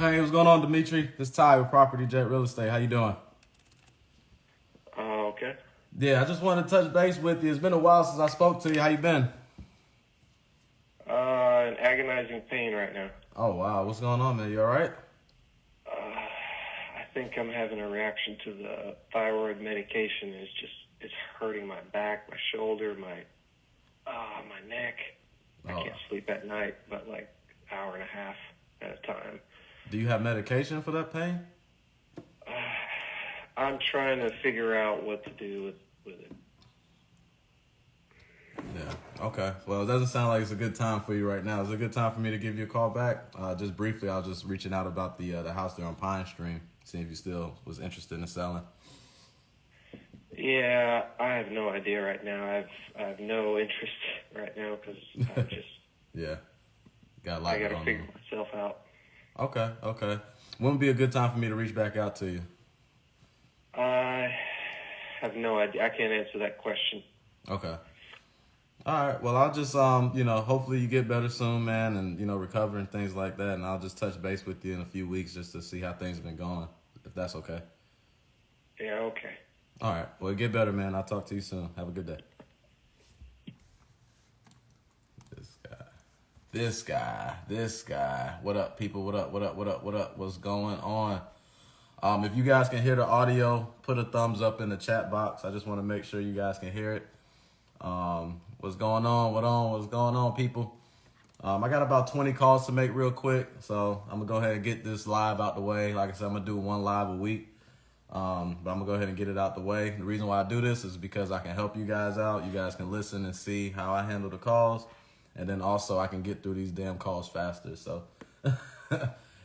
Hey, what's going on, Dimitri? This Ty with Property Jet Real Estate. How you doing? Okay. Yeah, I just wanted to touch base with you. It's been a while since I spoke to you. How you been? In agonizing pain right now. Oh, wow. What's going on, man? You all right? I think I'm having a reaction to the thyroid medication. It's hurting my back, my shoulder, my neck. I can't sleep at night, but like an hour and a half at a time. Do you have medication for that pain? I'm trying to figure out what to do with it. Yeah. Okay. Well, it doesn't sound like it's a good time for you right now. Is it a good time for me to give you a call back? Just briefly, I was just reaching out about the house there on Propstream, seeing if you still was interested in selling. Yeah, I have no idea right now. I have no interest right now because I just yeah, got a lot. I got to figure myself out. Okay. When would be a good time for me to reach back out to you? I have no idea. I can't answer that question. Okay. All right. Well, I'll just hopefully you get better soon, man, and recover and things like that, and I'll just touch base with you in a few weeks just to see how things have been going, if that's okay. Yeah. Okay. All right. Well, get better, man. I'll talk to you soon. Have a good day. This guy. What up, people? What up? What's going on? If you guys can hear the audio, put a thumbs up in the chat box. I just want to make sure you guys can hear it. What's going on? What's going on, people? I got about 20 calls to make real quick, so I'm gonna go ahead and get this live out the way. Like I said, I'm gonna do one live a week. But I'm gonna go ahead and get it out the way. The reason why I do this is because I can help you guys out. You guys can listen and see how I handle the calls. And then also I can get through these damn calls faster. So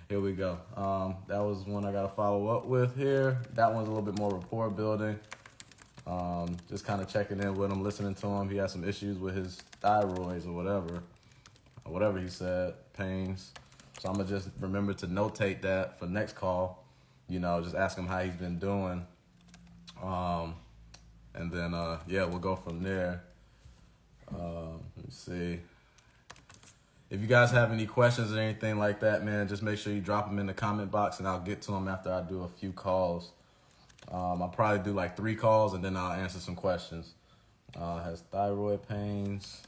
here we go. That was one I got to follow up with here. That one's a little bit more rapport building. Just kind of checking in with him, listening to him. He has some issues with his thyroids or whatever he said, pains. So I'm going to just remember to notate that for next call. Just ask him how he's been doing. And then, we'll go from there. Let me see. If you guys have any questions or anything like that, man, just make sure you drop them in the comment box and I'll get to them after I do a few calls. I'll probably do like 3 calls and then I'll answer some questions. Has thyroid pains.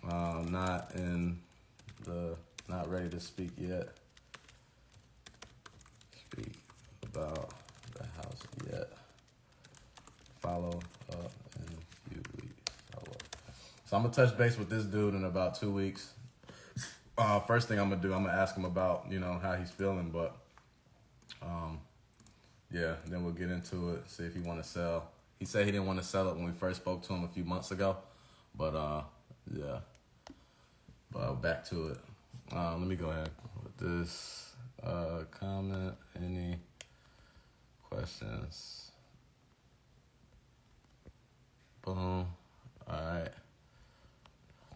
Not ready to speak yet. Speak about the house yet. Follow up in a few weeks. So I'm going to touch base with this dude in about 2 weeks. First thing I'm going to do, I'm going to ask him about, how he's feeling. But, then we'll get into it, see if he want to sell. He said he didn't want to sell it when we first spoke to him a few months ago. But, But back to it. Let me go ahead with this comment. Any questions? Boom.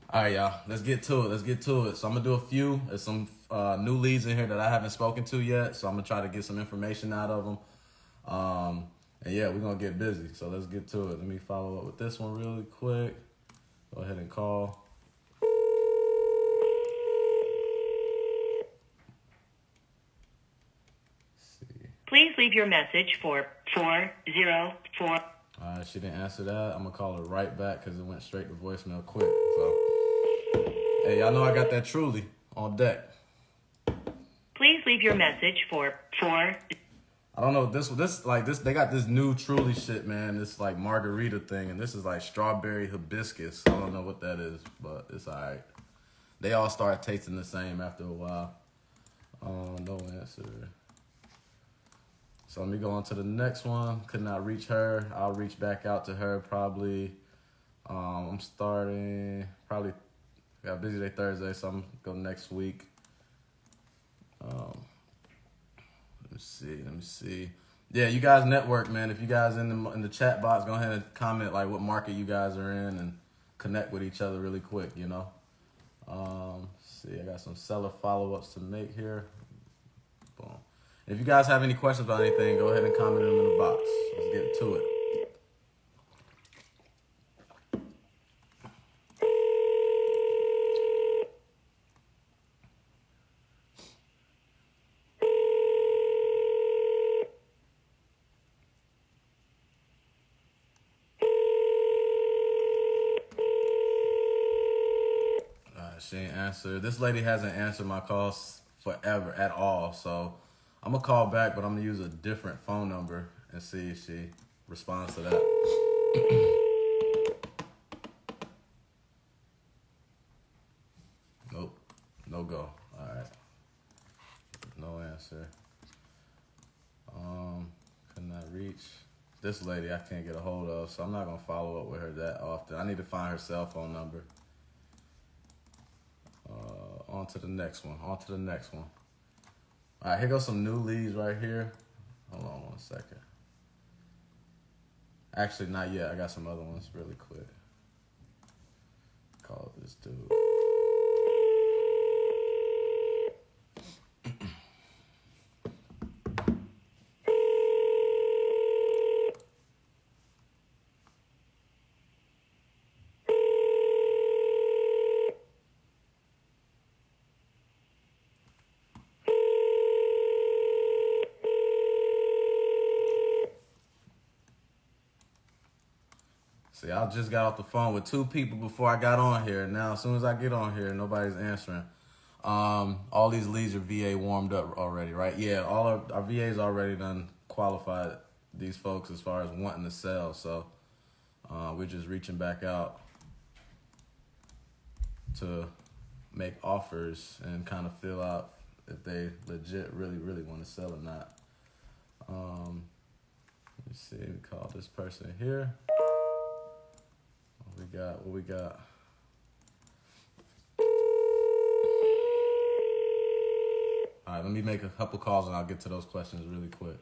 All right, y'all. Let's get to it. So I'm going to do a few. There's some new leads in here that I haven't spoken to yet. So I'm going to try to get some information out of them. We're going to get busy. So let's get to it. Let me follow up with this one really quick. Go ahead and call. Please leave your message for 404. All right, she didn't answer that. I'm going to call her right back because it went straight to voicemail quick. So, hey, y'all know I got that Truly on deck. Please leave your message for 4. I don't know, this they got this new Truly shit, man. This like margarita thing, and this is like strawberry hibiscus. I don't know what that is, but it's all right. They all start tasting the same after a while. No answer. So let me go on to the next one. Could not reach her. I'll reach back out to her probably. I'm starting probably. Got a busy day Thursday, so I'm gonna go next week. Let me see. Yeah, you guys network, man. If you guys in the chat box, go ahead and comment like what market you guys are in and connect with each other really quick. See, I got some seller follow-ups to make here. Boom. If you guys have any questions about anything, go ahead and comment them in the box. Let's get to it. She ain't answered. This lady hasn't answered my calls forever at all. So I'm gonna call back, but I'm gonna use a different phone number and see if she responds to that. Nope. No go. All right. No answer. Could not reach. This lady I can't get a hold of, so I'm not gonna follow up with her that often. I need to find her cell phone number. On to the next one. On to the next one. All right, here goes some new leads right here. Hold on 1 second. Actually, not yet. I got some other ones really quick. Call this dude. See, I just got off the phone with 2 people before I got on here. Now, as soon as I get on here, nobody's answering. All these leads are VA warmed up already, right? Yeah, all our VAs already done qualified these folks as far as wanting to sell. So we're just reaching back out to make offers and kind of fill out if they legit really want to sell or not. Let me see, we call this person here. What we got? All right, let me make a couple calls and I'll get to those questions really quick.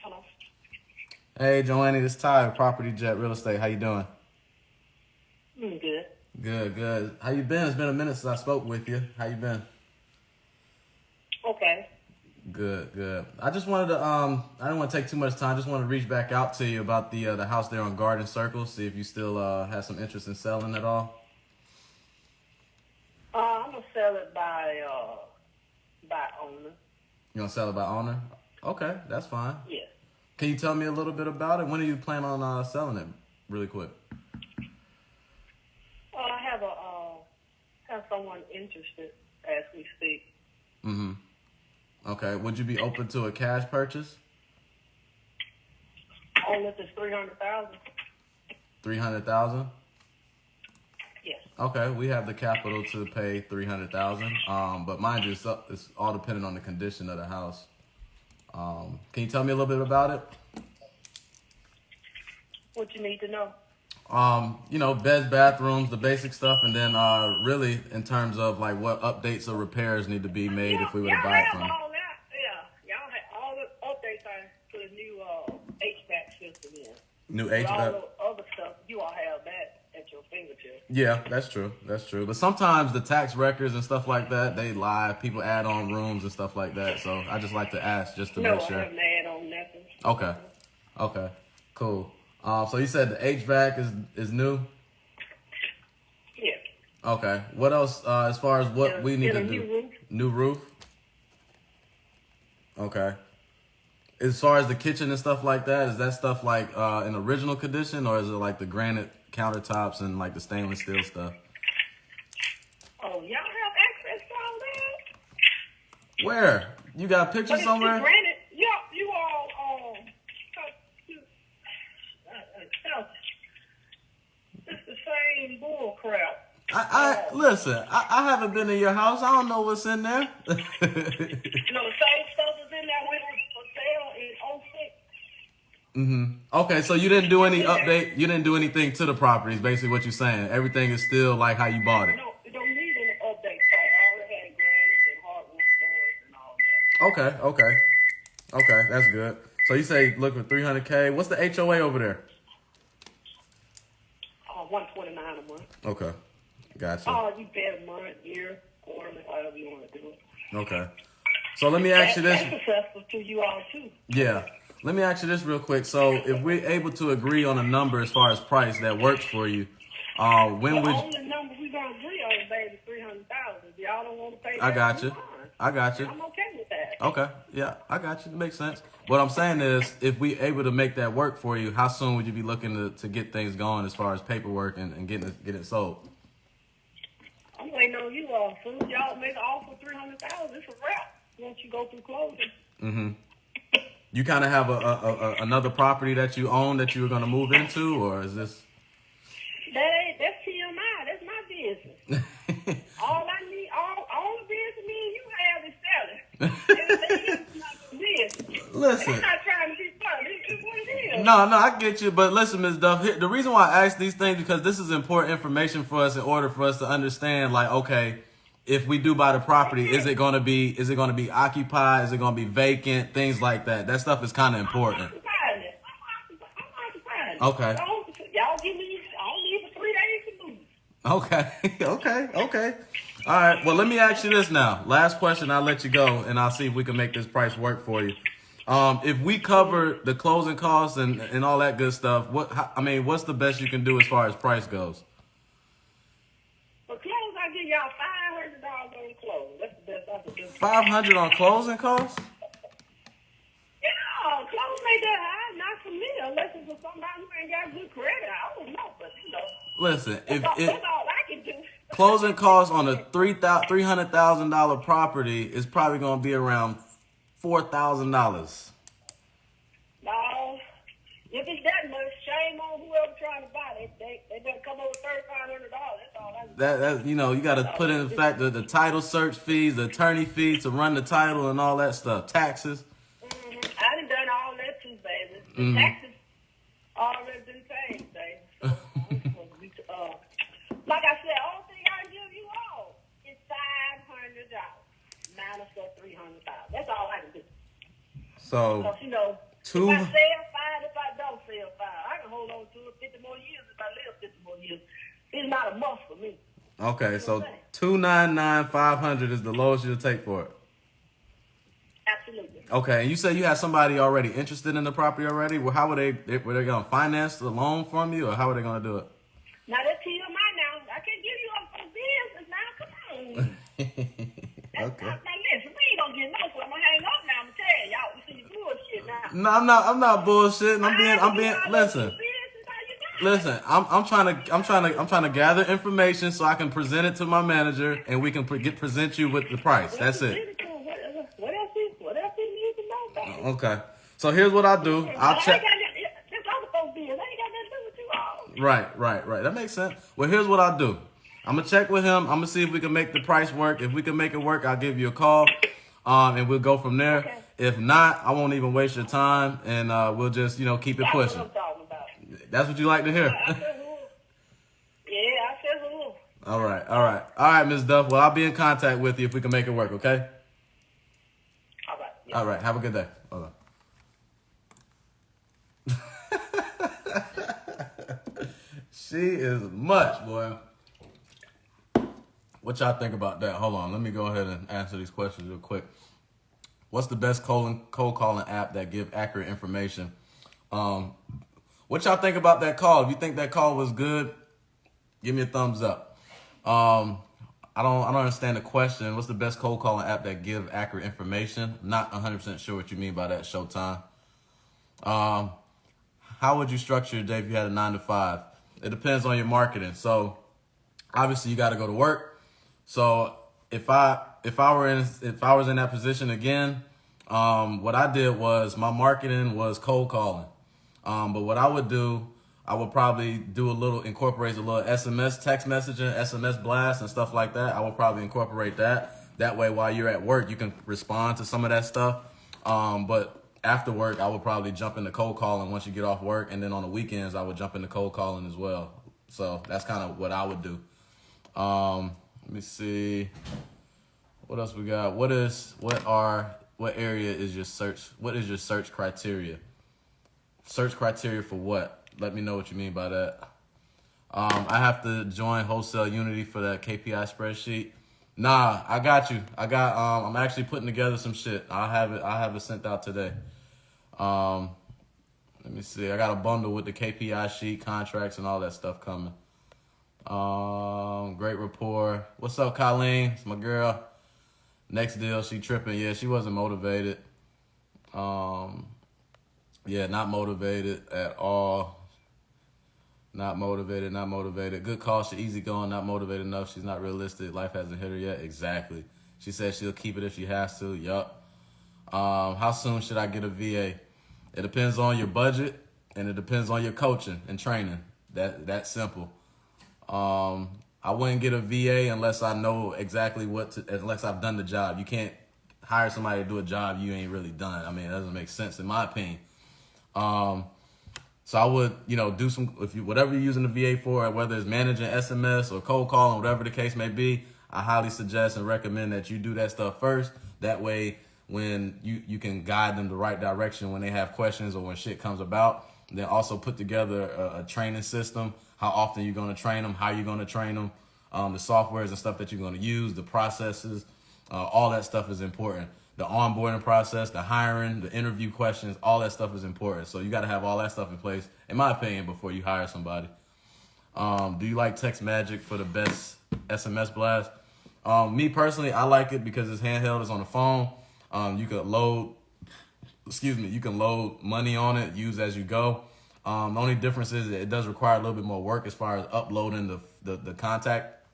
Hello. Hey, Joanny, this is Ty, Property Jet Real Estate. How you doing? Good. Good. How you been? It's been a minute since I spoke with you. How you been? Okay. Good. I just wanted to, I didn't want to take too much time. Just wanted to reach back out to you about the house there on Garden Circle. See if you still have some interest in selling at all. I'm gonna sell it by owner. You gonna sell it by owner? Okay, that's fine. Yes. Can you tell me a little bit about it? When do you plan on selling it? Really quick. I have someone interested as we speak. Mm-hmm. Okay. Would you be open to a cash purchase? Only if it's $300,000. 300,000. Yes. Okay, we have the capital to pay 300,000. But mind you, it's all dependent on the condition of the house. Can you tell me a little bit about it? What you need to know? Beds, bathrooms, the basic stuff, and then really in terms of like what updates or repairs need to be made if we were to buy it from you. All that. Yeah, y'all have all the updates to the new HVAC system in. New But HVAC. all the other stuff, you all have that at your fingertips. Yeah, that's true. But sometimes the tax records and stuff like that, they lie. People add on rooms and stuff like that. So I just like to ask just to make sure. No, I haven't add on nothing. Okay, cool. So you said the HVAC is new? Yes. Okay. What else as far as what we need to do? New roof. New roof? Okay. As far as the kitchen and stuff like that, is that stuff like in original condition, or is it like the granite countertops and like the stainless steel stuff? Oh, y'all have access to all that? Where? You got pictures somewhere? It's granted, you all, it's the same bull crap. Listen, I haven't been in your house. I don't know what's in there. The same stuff is in there with for sale in 06. Mm-hmm. Okay, so you didn't do any update. You didn't do anything to the properties. Basically, what you're saying. Everything is still like how you bought it. No, it don't need any updates. I already had granite and hardwood floors and all that. Okay, that's good. So you say look for $300K. What's the HOA over there? $129 a month. Okay, gotcha. Oh, you pay a month, year, quarterly, however you want to do it. Okay. So let me ask you this. That's successful to you all too. Yeah. Let me ask you this real quick. So if we're able to agree on a number as far as price that works for you, when would The only number we're gonna agree on is baby $300,000. Y'all don't want to pay that. I got you. Fine. I got you. I'm okay with that. Okay. Yeah, I got you. It makes sense. What I'm saying is, if we able to make that work for you, how soon would you be looking to get things going as far as paperwork and getting it sold? I'm waiting on you all. As soon as y'all make an offer $300,000, it's a wrap. Once you go through closing. Mm-hmm. You kind of have another property that you own that you were going to move into, or is this? That's TMI. That's my business. all the business me and you have is selling. Everything else is not the business. Listen. I'm not trying to be funny. It's what it is. No, I get you. But listen, Ms. Duff, the reason why I ask these things because this is important information for us in order for us to understand, like, okay, if we do buy the property, is it going to be occupied? Is it going to be vacant? Things like that. That stuff is kind of important. I'm Okay. Y'all give me, I don't need for 3 days to move. Okay. All right. Well, let me ask you this now. Last question. I'll let you go, and I'll see if we can make this price work for you. If we cover the closing costs and all that good stuff, what's the best you can do as far as price goes? For close, I give y'all $500 on close. That's the best I can do. 500 on closing costs? Yeah, close ain't that high. Not for me, unless it's for somebody who ain't got good credit. I don't know, but Listen, that's all I can do. Closing costs on a $300,000 property is probably going to be around $4,000. No, if it's that much, shame on whoever trying to buy it. They better come over $3,500. That's all I can do. You got to put in the fact that the title search fees, the attorney fees to run the title and all that stuff, taxes. I done all that too, baby. The taxes already been paid, baby. Like I said, all thing I give you all is $500 minus the $300,000. That's all I can do. So, if I sell fine, if I don't sell fine, I can hold on to it 50 more years if I live 50 more years. It's not a must for me. Okay, so $299,500 is the lowest you'll take for it. Absolutely. Okay, and you said you had somebody already interested in the property already. Well, how were they going to finance the loan from you, or how were they going to do it? Now that's TMI now. I can't give you up for business now. Come on. Okay. Now listen, we ain't gonna get no, so I'm gonna hang up now. I'm gonna tell y'all. We see bullshit now. No, I'm not bullshitting. I'm being. Listen. I'm trying to gather information so I can present it to my manager and we can present you with the price. That's it. What else you need to know about? Okay. So here's what I'll do. I'll check. This other folks business. I ain't got nothing to do with you all. Right. That makes sense. Well, here's what I'll do. I'm gonna check with him. I'm gonna see if we can make the price work. If we can make it work, I'll give you a call, and we'll go from there. Okay. If not, I won't even waste your time, and we'll just keep it pushing. That's what I'm talking about. That's what you like to hear. I said who. All right, Ms. Duff. Well, I'll be in contact with you if we can make it work. Okay. All right. Yeah. All right. Have a good day. Hold on. She is much, boy. What y'all think about that? Hold on. Let me go ahead and answer these questions real quick. What's the best cold calling app that give accurate information? What y'all think about that call? If you think that call was good, give me a thumbs up. I don't understand the question. What's the best cold calling app that give accurate information? Not 100% sure what you mean by that, Showtime. How would you structure your day if you had a 9 to 5? It depends on your marketing. So obviously you got to go to work. So if I was in that position again, what I did was my marketing was cold calling. But what I would do, I would probably incorporate a little SMS text messaging, SMS blast and stuff like that. I would probably incorporate that. That way, while you're at work, you can respond to some of that stuff. But after work, I would probably jump into cold calling once you get off work. And then on the weekends, I would jump into cold calling as well. So that's kind of what I would do. Let me see. What else we got? What area is your search? What is your search criteria? Search criteria for what? Let me know what you mean by that. I have to join Wholesale Unity for that KPI spreadsheet. Nah, I got you. I'm actually putting together some shit. I'll have it sent out today. Let me see. I got a bundle with the KPI sheet, contracts, and all that stuff coming. Great rapport. What's up, Colleen? It's my girl. Next deal, she tripping. Yeah, she wasn't motivated. Yeah, not motivated at all. Not motivated. Good call. She easygoing, not motivated enough. She's not realistic. Life hasn't hit her yet. Exactly. She said she'll keep it if she has to. Yup. How soon should I get a VA? It depends on your budget, and it depends on your coaching and training. That's simple. I wouldn't get a VA unless I know exactly unless I've done the job. You can't hire somebody to do a job you ain't really done. I mean, it doesn't make sense in my opinion. So I would, do whatever you're using the VA for, whether it's managing SMS or cold calling, whatever the case may be, I highly suggest and recommend that you do that stuff first. That way, when you can guide them the right direction when they have questions or when shit comes about. Then also put together a training system, how often you're going to train them, how you're going to train them, the softwares and stuff that you're going to use, the processes, all that stuff is important. The onboarding process, the hiring, the interview questions, all that stuff is important. So you got to have all that stuff in place, in my opinion, before you hire somebody. Do you like Text Magic for the best SMS blast? Me personally, I like it because it's handheld, it's on the phone. You can load money on it, use as you go. The only difference is it does require a little bit more work as far as uploading the contact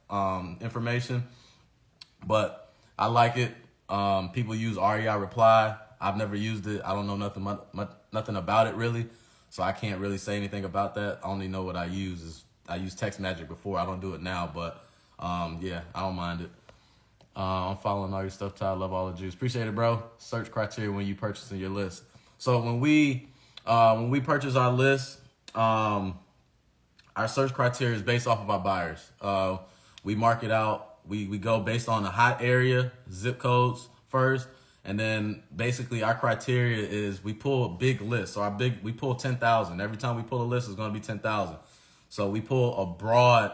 information. But I like it. People use REI Reply. I've never used it. I don't know nothing about it really, so I can't really say anything about that. I only know what I use. I used Text Magic before. I don't do it now, but yeah, I don't mind it. I'm following all your stuff, Ty. Love all the juice. Appreciate it, bro. Search criteria when you purchasing your list. So when we purchase our list, our search criteria is based off of our buyers. We mark it out. We go based on the hot area, zip codes first, and then basically our criteria is we pull a big list. So we pull 10,000. Every time we pull a list, it's going to be 10,000. So we pull a broad,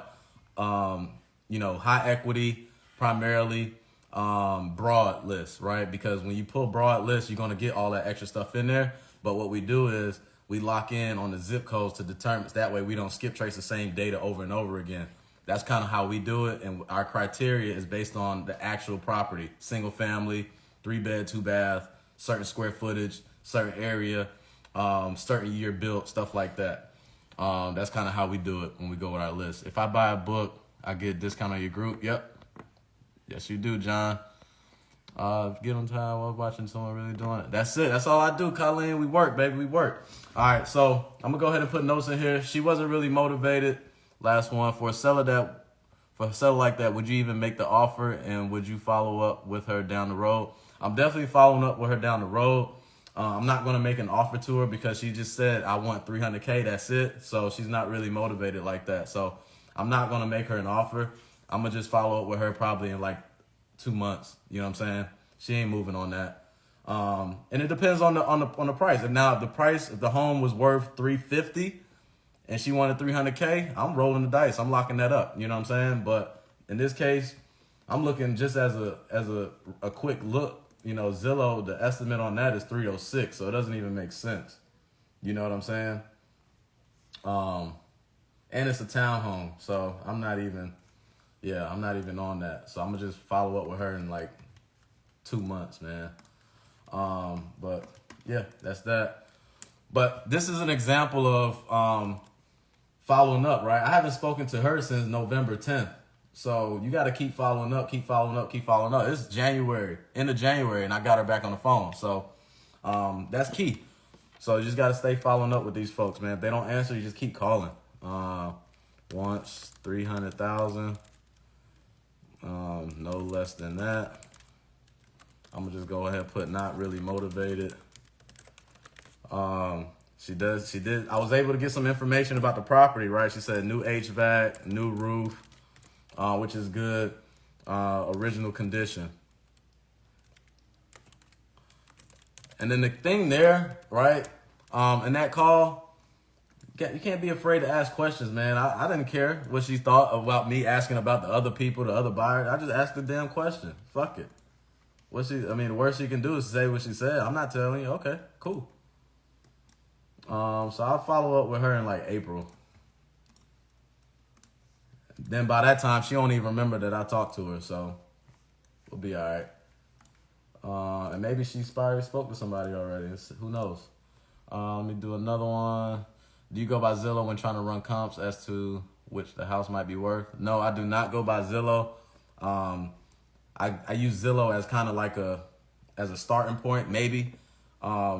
high equity, primarily broad list, right? Because when you pull broad lists, you're going to get all that extra stuff in there. But what we do is we lock in on the zip codes to determine, that way we don't skip trace the same data over and over again. That's kind of how we do it. And our criteria is based on the actual property, single family, 3-bed, 2-bath, certain square footage, certain area, certain year built, stuff like that. That's kind of how we do it when we go with our list. If I buy a book, I get a discount on your group. Yep. Yes, you do, John. Get on time while watching someone really doing it. That's it. That's all I do, Colleen. We work, baby. We work. All right, so I'm going to go ahead and put notes in here. She wasn't really motivated. Last one. For a seller like that, would you even make the offer, and would you follow up with her down the road? I'm definitely following up with her down the road. I'm not going to make an offer to her because she just said, I want $300K. That's it. So she's not really motivated like that. So I'm not going to make her an offer. I'm going to just follow up with her probably in like 2 months. You know what I'm saying? She ain't moving on that. And it depends on the price. If the home was worth $350 and she wanted $300K, I'm rolling the dice. I'm locking that up. You know what I'm saying? But in this case, I'm looking just as a quick look. Zillow, the estimate on that is $306, so it doesn't even make sense. You know what I'm saying? And it's a townhome, so I'm not even on that. So I'm gonna just follow up with her in like 2 months, man. But yeah, that's that. But this is an example of following up, right? I haven't spoken to her since November 10th. So you got to keep following up. It's January, end of January, and I got her back on the phone. So that's key. So you just got to stay following up with these folks, man. If they don't answer, you just keep calling. Once, 300,000. No less than that. I'm going to just go ahead and put not really motivated. She did. I was able to get some information about the property, right? She said new HVAC, new roof. Which is good, original condition. And then the thing there, right, in that call, you can't be afraid to ask questions, man. I didn't care what she thought about me asking about the other people, the other buyers. I just asked the damn question. Fuck it. The worst she can do is say what she said. I'm not telling you. Okay, cool. So I'll follow up with her in like April. Then by that time, she don't even remember that I talked to her, so we'll be all right. And maybe she probably spoke to somebody already. Who knows? Let me do another one. Do you go by Zillow when trying to run comps as to which the house might be worth? No, I do not go by Zillow. I use Zillow as kind of like as a starting point, maybe,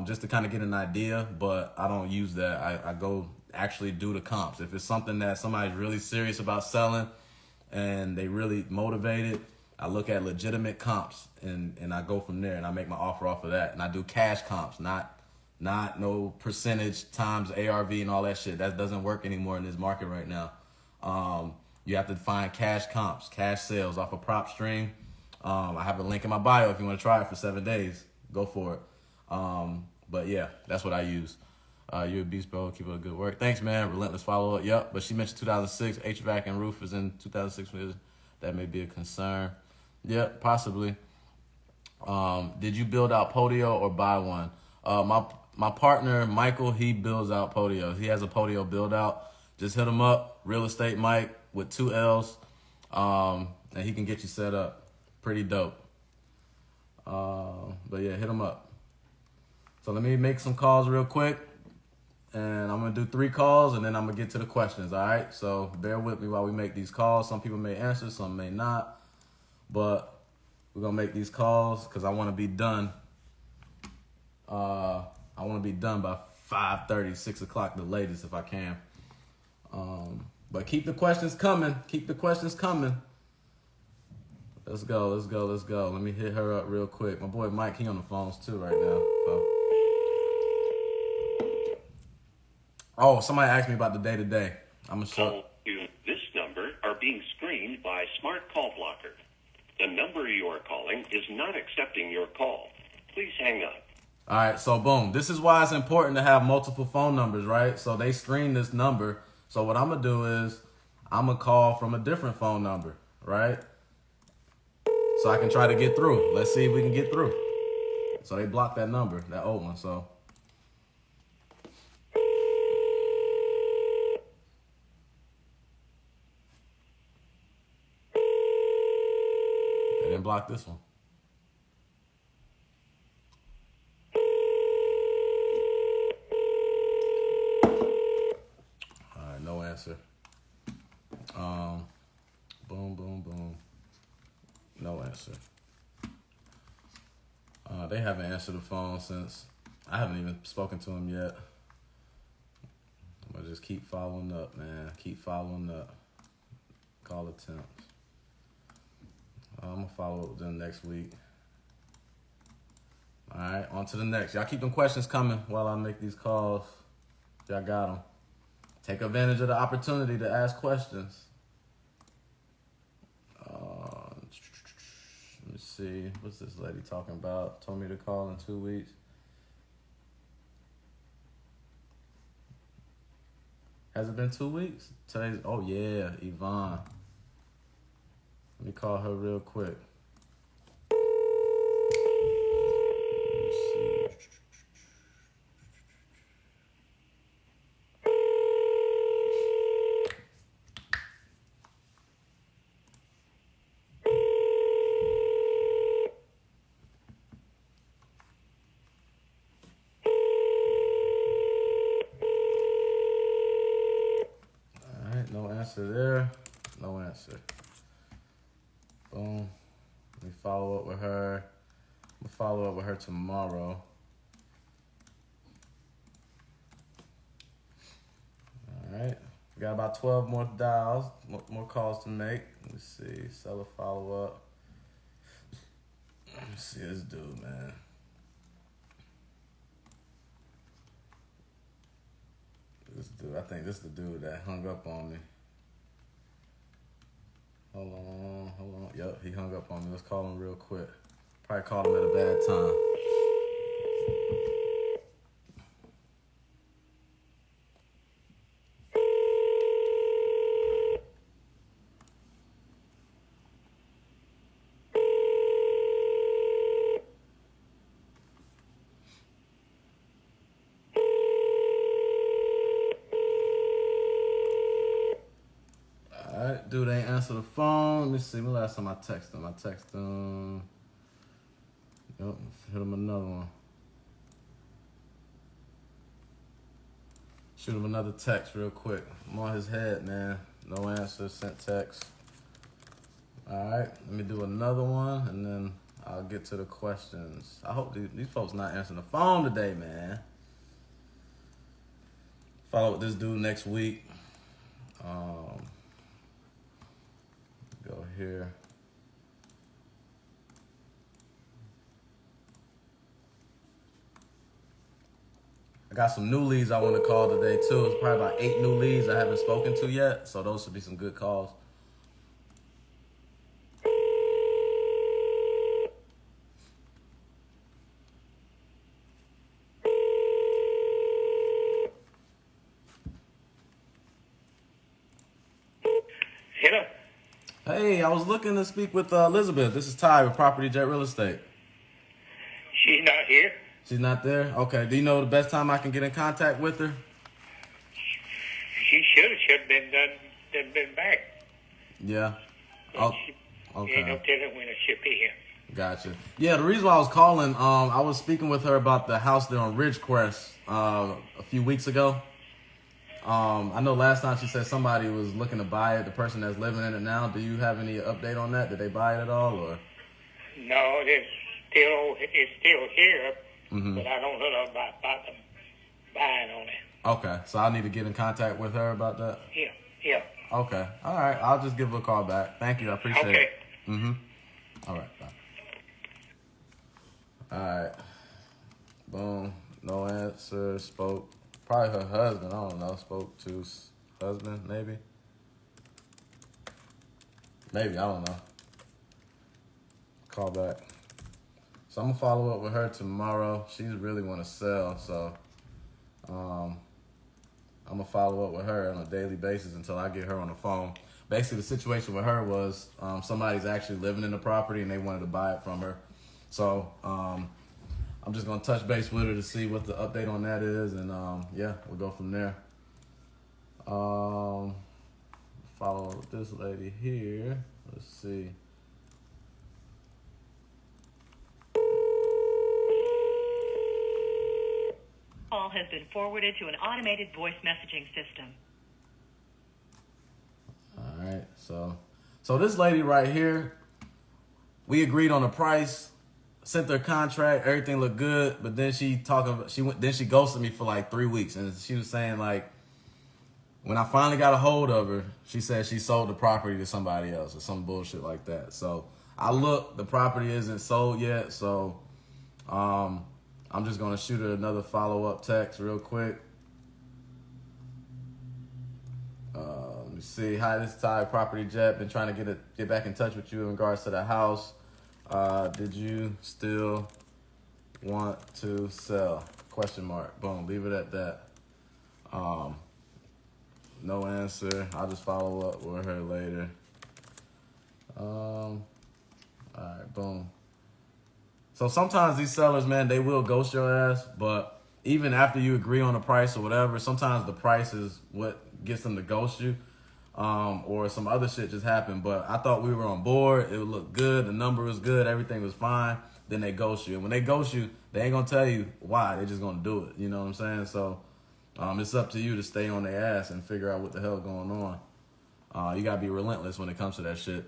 just to kind of get an idea, but I don't use that. I go actually do the comps. If it's something that somebody's really serious about selling and they really motivated, I look at legitimate comps and I go from there and I make my offer off of that. And I do cash comps, not no percentage times ARV and all that shit. That doesn't work anymore in this market right now. You have to find cash comps, cash sales off of Propstream. I have a link in my bio if you want to try it for 7 days. Go for it. But yeah, that's what I use. You're a beast, bro. Keep up the good work. Thanks, man. Relentless follow-up. Yep, but she mentioned 2006. HVAC and roof is in 2006. That may be a concern. Yep, possibly. Did you build out Podio or buy one? My partner, Michael, he builds out Podios. He has a Podio build out. Just hit him up, Real Estate Mike with 2 L's, and he can get you set up. Pretty dope. But yeah, hit him up. So let me make some calls real quick, and I'm going to do 3 calls, and then I'm going to get to the questions, all right? So bear with me while we make these calls. Some people may answer, some may not, but we're going to make these calls because I want to be done. I want to be done by 5:30, 6 o'clock, the latest if I can. But keep the questions coming. Keep the questions coming. Let's go. Let me hit her up real quick. My boy Mike, he on the phones too right now. So. Oh, somebody asked me about the day-to-day. I'm going to show. Call to this number are being screened by Smart Call Blocker. The number you are calling is not accepting your call. Please hang up. All right, so boom. This is why it's important to have multiple phone numbers, right? So they screen this number. So what I'm going to do is I'm going to call from a different phone number, right? So I can try to get through. Let's see if we can get through. So they blocked that number, that old one, so. They didn't block this one. All right, no answer. Boom, boom, boom. No answer. They haven't answered the phone since I haven't even spoken to them yet. I'm gonna just keep following up, man. Keep following up. Call attempts. I'm gonna follow up with them next week. All right, on to the next. Y'all keep them questions coming while I make these calls. Y'all got them. Take advantage of the opportunity to ask questions. Let me see. What's this lady talking about? Told me to call in 2 weeks. Has it been 2 weeks? Today's, oh yeah, Yvonne. Let me call her real quick. Let me see. No answer there. No answer. Boom. Let me follow up with her. I'm gonna follow up with her tomorrow. All right. We got about 12 more dials, more calls to make. Let me see. Seller follow up. Let me see this dude, man. This dude, I think this is the dude that hung up on me. Hold on. Yep, he hung up on me. Let's call him real quick. Probably called him at a bad time. Dude ain't answer the phone. Let me see. When last time I texted him? Yep, hit him another one. Shoot him another text real quick. I'm on his head, man. No answer, sent text. All right, let me do another one, and then I'll get to the questions. I hope these folks not answering the phone today, man. Follow up with this dude next week. Go here. I got some new leads I want to call today, too. It's probably about 8 new leads I haven't spoken to yet, so those should be some good calls. Hello. Hey, I was looking to speak with Elizabeth. This is Ty with Property Jet Real Estate. She's not here. She's not there? Okay. Do you know the best time I can get in contact with her? She should have been back. Yeah. But Oh, She ain't no okay. telling when she'll be here. Gotcha. Yeah, the reason why I was calling, I was speaking with her about the house there on Ridgecrest a few weeks ago. I know last time she said somebody was looking to buy it, the person that's living in it now. Do you have any update on that? Did they buy it at all, or? No, it's still here, but I don't know about them buying on it. Okay, so I need to get in contact with her about that? Yeah. Okay. All right. I'll just give her a call back. Thank you. I appreciate Okay. it. All right. Bye. All right. Boom. No answer. Spoke. Probably her husband. I don't know. Spoke to husband, maybe. Maybe. I don't know. Call back. So I'm going to follow up with her tomorrow. She really want to sell, so I'm going to follow up with her on a daily basis until I get her on the phone. Basically, the situation with her was somebody's actually living in the property and they wanted to buy it from her. So I'm just going to touch base with her to see what the update on that is. And, yeah, we'll go from there. Follow this lady here. Let's see. Call has been forwarded to an automated voice messaging system. All right, so this lady right here, we agreed on the price, sent her contract, everything looked good, but then she ghosted me for like 3 weeks, and she was saying like, when I finally got a hold of her, she said she sold the property to somebody else or some bullshit like that. So I looked, the property isn't sold yet, so I'm just gonna shoot her another follow-up text real quick. Let me see. Hi, this is Ty, Property Jet. Been trying to get back in touch with you in regards to the house. Did you still want to sell? Question mark. Boom. Leave it at that. No answer. I'll just follow up with her later. All right. Boom. So sometimes these sellers, man, they will ghost your ass, but even after you agree on the price or whatever, sometimes the price is what gets them to ghost you, or some other shit just happened. But I thought we were on board. It would look good. The number was good. Everything was fine. Then they ghost you. And when they ghost you, they ain't going to tell you why. They're just going to do it. You know what I'm saying? So it's up to you to stay on their ass and figure out what the hell going on. You got to be relentless when it comes to that shit.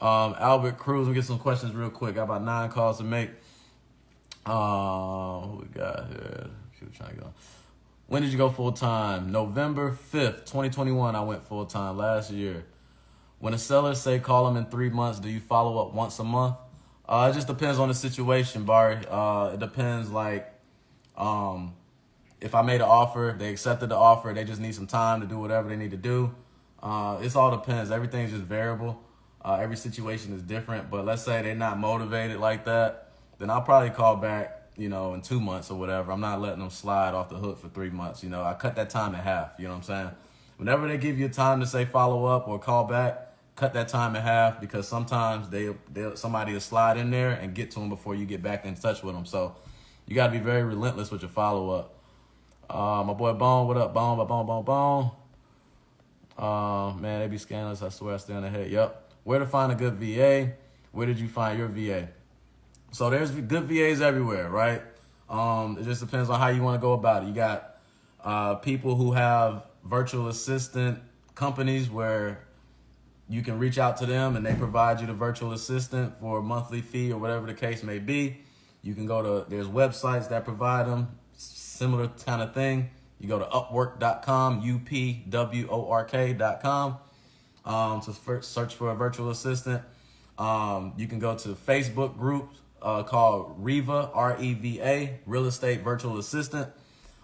Albert Cruz, we get some questions real quick. Got about 9 calls to make. Who we got here? Keep trying to go. When did you go full time? November 5th, 2021. I went full time last year. When a seller say call them in 3 months, do you follow up once a month? It just depends on the situation, Barry. It depends, like, if I made an offer, they accepted the offer, they just need some time to do whatever they need to do. It all depends. Everything's just variable. Every situation is different. But let's say they're not motivated like that, then I'll probably call back, in 2 months or whatever. I'm not letting them slide off the hook for 3 months. I cut that time in half. You know what I'm saying? Whenever they give you time to say follow up or call back, cut that time in half, because sometimes somebody will slide in there and get to them before you get back in touch with them. So you got to be very relentless with your follow up. My boy Bone, what up, Bone? Man, they be scandalous. I swear I stay on the head. Yep. Where to find a good VA? Where did you find your VA? So there's good VAs everywhere, right? It just depends on how you want to go about it. You got people who have virtual assistant companies where you can reach out to them and they provide you the virtual assistant for a monthly fee or whatever the case may be. You can go to, there's websites that provide them, similar kind of thing. You go to upwork.com, upwork.com, to search for a virtual assistant. You can go to Facebook groups called Reva, R-E-V-A, Real Estate Virtual Assistant.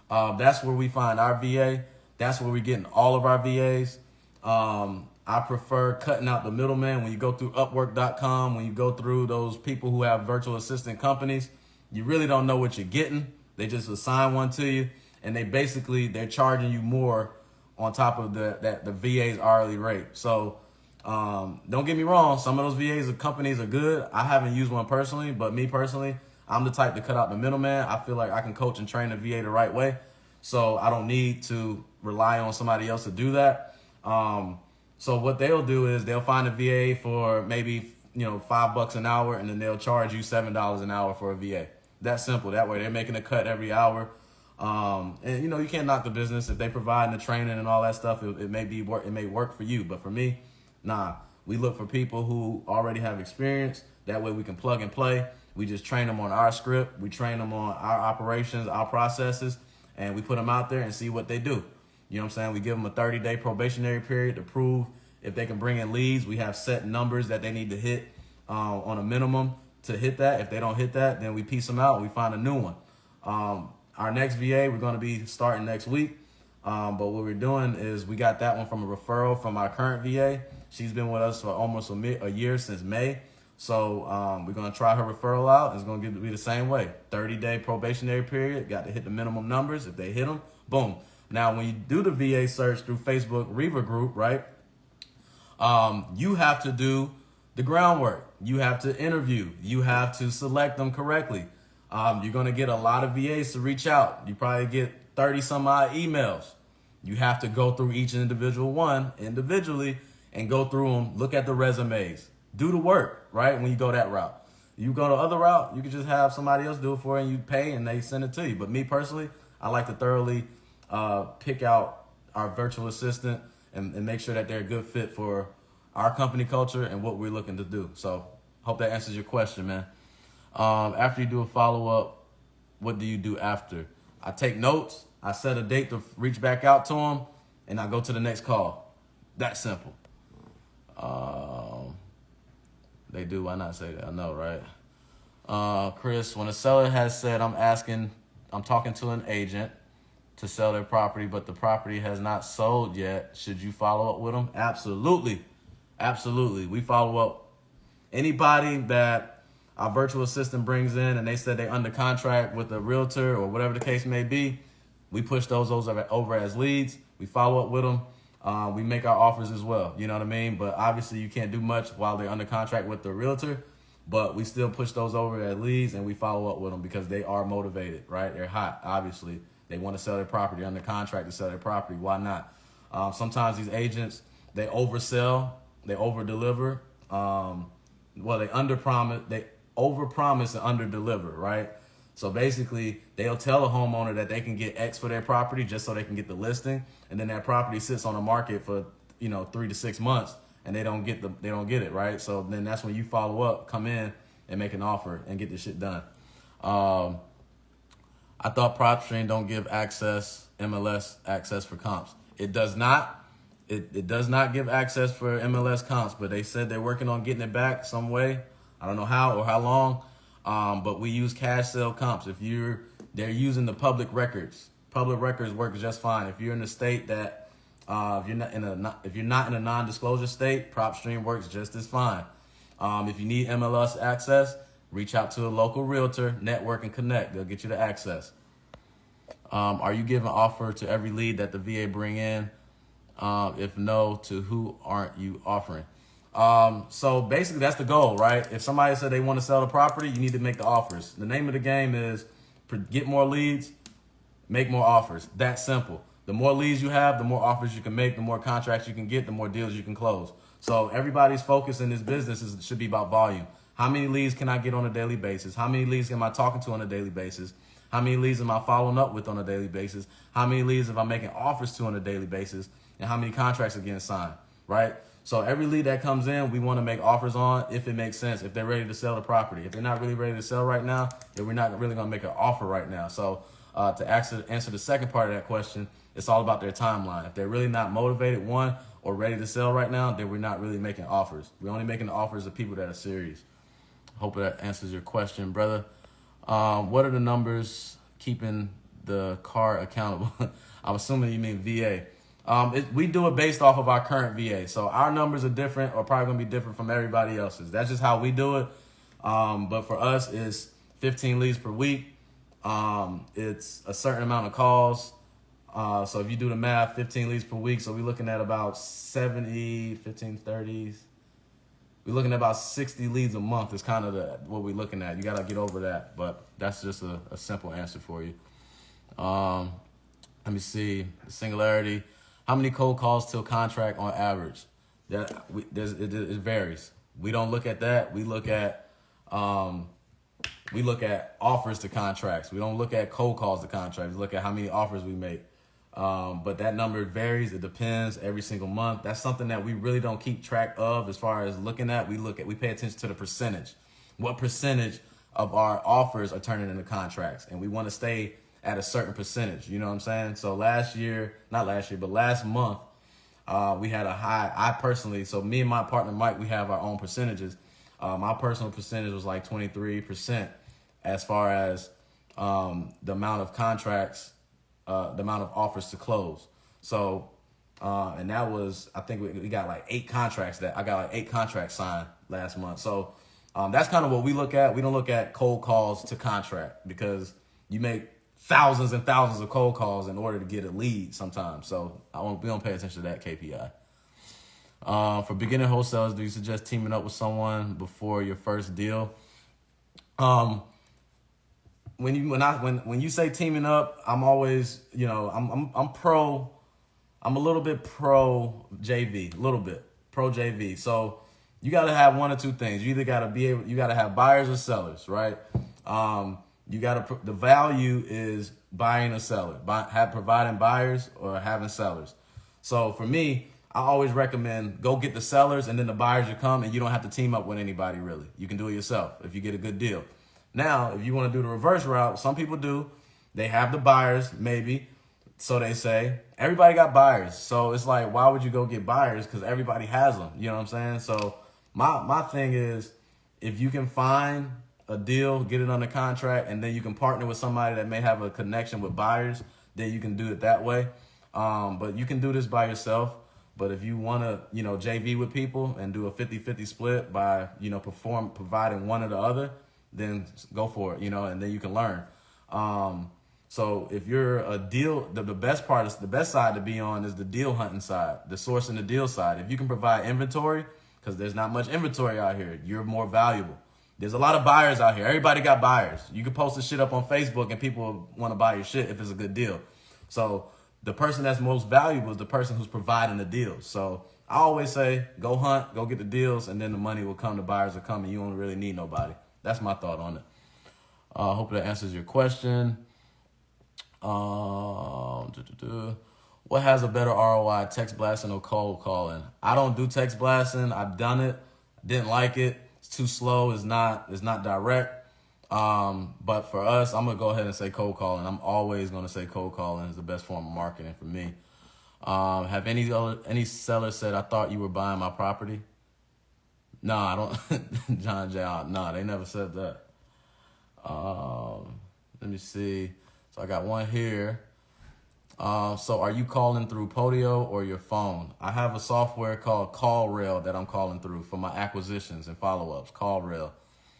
That's where we find our VA. That's where we're getting all of our VAs. I prefer cutting out the middleman. When you go through Upwork.com, when you go through those people who have virtual assistant companies, you really don't know what you're getting. They just assign one to you, and they're charging you more on top of the VA's hourly rate. So don't get me wrong, some of those VAs or companies are good. I haven't used one personally, but me personally, I'm the type to cut out the middleman. I feel like I can coach and train a VA the right way, so I don't need to rely on somebody else to do that. So what they'll do is they'll find a VA for maybe $5 an hour, and then they'll charge you $7 an hour for a VA. That's simple. That way they're making a cut every hour. And you can't knock the business if they provide the training and all that stuff. It may work for you, but for me, nah. We look for people who already have experience. That way we can plug and play. We just train them on our script. We train them on our operations, our processes, and we put them out there and see what they do. You know what I'm saying? We give them a 30-day probationary period to prove if they can bring in leads. We have set numbers that they need to hit on a minimum to hit that. If they don't hit that, then we piece them out. We find a new one. Our next VA, we're going to be starting next week. But what we're doing is we got that one from a referral from our current VA. She's been with us for almost a year, since May. So we're going to try her referral out. It's going to be the same way. 30-day probationary period. Got to hit the minimum numbers. If they hit them, boom. Now, when you do the VA search through Facebook Reva Group, right, you have to do the groundwork. You have to interview. You have to select them correctly. You're going to get a lot of VAs to reach out. You probably get 30 some odd emails. You have to go through each individual one individually and go through them, look at the resumes, do the work, right? When you go that route. You go the other route, you can just have somebody else do it for you and you pay and they send it to you. But me personally, I like to thoroughly pick out our virtual assistant and make sure that they're a good fit for our company culture and what we're looking to do. So hope that answers your question, man. After you do a follow-up, what do you do after? I take notes. I set a date to reach back out to them, and I go to the next call. That simple. They do. Why not say that? I know, right? Chris, when a seller has said, I'm talking to an agent to sell their property, but the property has not sold yet, should you follow up with them? Absolutely. Absolutely. We follow up. Anybody that our virtual assistant brings in and they said they're under contract with a realtor or whatever the case may be, we push those over as leads. We follow up with them. We make our offers as well. You know what I mean? But obviously you can't do much while they're under contract with the realtor, but we still push those over as leads and we follow up with them because they are motivated, right? They're hot, obviously. They want to sell their property, under contract to sell their property. Why not? Sometimes these agents, they oversell, they overdeliver. They overpromise and underdeliver, right? So basically, they'll tell a homeowner that they can get X for their property just so they can get the listing, and then that property sits on the market for 3 to 6 months, and they don't get it, right? So then that's when you follow up, come in, and make an offer and get this shit done. I thought Propstream don't give MLS access for comps. It does not. It does not give access for MLS comps, but they said they're working on getting it back some way. I don't know how or how long, but we use cash sale comps. They're using the public records. Public records work just fine. If you're in a state that if you're not in a non-disclosure state, Propstream works just as fine. If you need MLS access, reach out to a local realtor, network, and connect. They'll get you the access. Are you giving offer to every lead that the VA bring in? If no, to who aren't you offering? So basically that's the goal, right? If somebody said they want to sell the property, you need to make the offers. The name of the game is get more leads, make more offers. That simple. The more leads you have, the more offers you can make, the more contracts you can get, the more deals you can close. So everybody's focus in this business should be about volume. How many leads can I get on a daily basis? How many leads am I talking to on a daily basis? How many leads am I following up with on a daily basis? How many leads am I making offers to on a daily basis? And how many contracts are getting signed, right? So every lead that comes in, we want to make offers on if it makes sense, if they're ready to sell the property. If they're not really ready to sell right now, then we're not really going to make an offer right now. So to answer the second part of that question, it's all about their timeline. If they're really not motivated, one, or ready to sell right now, then we're not really making offers. We're only making offers of people that are serious. Hope that answers your question, brother. What are the numbers keeping the car accountable? I'm assuming you mean VA. We do it based off of our current VA. So our numbers are different or probably going to be different from everybody else's. That's just how we do it. But for us, it's 15 leads per week. It's a certain amount of calls. So if you do the math, 15 leads per week. So we're looking at about 70, 15, 30s. We're looking at about 60 leads a month is kind of what we're looking at. You got to get over that. But that's just a simple answer for you. Let me see. The singularity. How many cold calls till contract on average? It varies. We don't look at that. We look at offers to contracts. We don't look at cold calls to contracts. We look at how many offers we make. But that number varies. It depends every single month. That's something that we really don't keep track of as far as looking at. We pay attention to the percentage. What percentage of our offers are turning into contracts? And we want to stay at a certain percentage. You know what I'm saying? So last month, we had a high. So me and my partner Mike, we have our own percentages. My personal percentage was like 23% as far as the amount of contracts, the amount of offers to close. So, and that was, I think we got like 8 contracts I got like 8 contracts signed last month. So that's kind of what we look at. We don't look at cold calls to contract because you make thousands and thousands of cold calls in order to get a lead sometimes. So we don't pay attention to that KPI. For beginner wholesalers, do you suggest teaming up with someone before your first deal? When you say teaming up, I'm always, I'm a little bit pro JV. So you got to have one or two things. You either got to have buyers or sellers, right? The value is buying or selling, providing buyers or having sellers. So for me, I always recommend go get the sellers and then the buyers will come and you don't have to team up with anybody really. You can do it yourself if you get a good deal. Now, if you want to do the reverse route, some people do. They have the buyers maybe. So they say, everybody got buyers. So it's like, why would you go get buyers? Because everybody has them. You know what I'm saying? So my thing is, if you can find a deal, get it under contract, and then you can partner with somebody that may have a connection with buyers, then you can do it that way. But you can do this by yourself. But if you want to, JV with people and do a 50-50 split by, providing one or the other, then go for it, and then you can learn. So if you're a deal, the best side to be on is the deal hunting side, the sourcing the deal side. If you can provide inventory, because there's not much inventory out here, you're more valuable. There's a lot of buyers out here. Everybody got buyers. You can post this shit up on Facebook and people want to buy your shit if it's a good deal. So the person that's most valuable is the person who's providing the deals. So I always say, go hunt, go get the deals, and then the money will come, the buyers will come, and you don't really need nobody. That's my thought on it. Hope that answers your question. What has a better ROI, text blasting or cold calling? I don't do text blasting. I've done it. Didn't like it. It's too slow. It's not direct. But for us, I'm going to go ahead and say cold calling. I'm always going to say cold calling is the best form of marketing for me. Have any sellers said, I thought you were buying my property? No, I don't. John J. No, they never said that. Let me see. So I got one here. So are you calling through Podio or your phone? I have a software called CallRail that I'm calling through for my acquisitions and follow-ups. CallRail.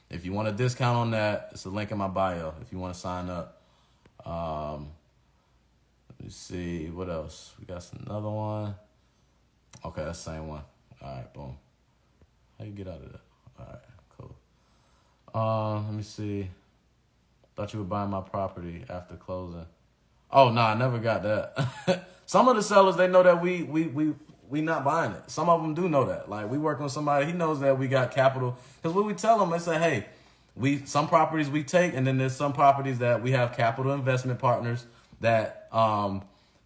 If you want a discount on that, it's a link in my bio if you want to sign up. Let me see. What else? We got another one. Okay, that's the same one. All right, boom. How you get out of that? All right, cool. Let me see. Thought you were buying my property after closing. Oh, no, I never got that. Some of the sellers, they know that we we not buying it. Some of them do know that. Like, we working with somebody, he knows that we got capital. Because when we tell them, they say, hey, some properties we take, and then there's some properties that we have capital investment partners that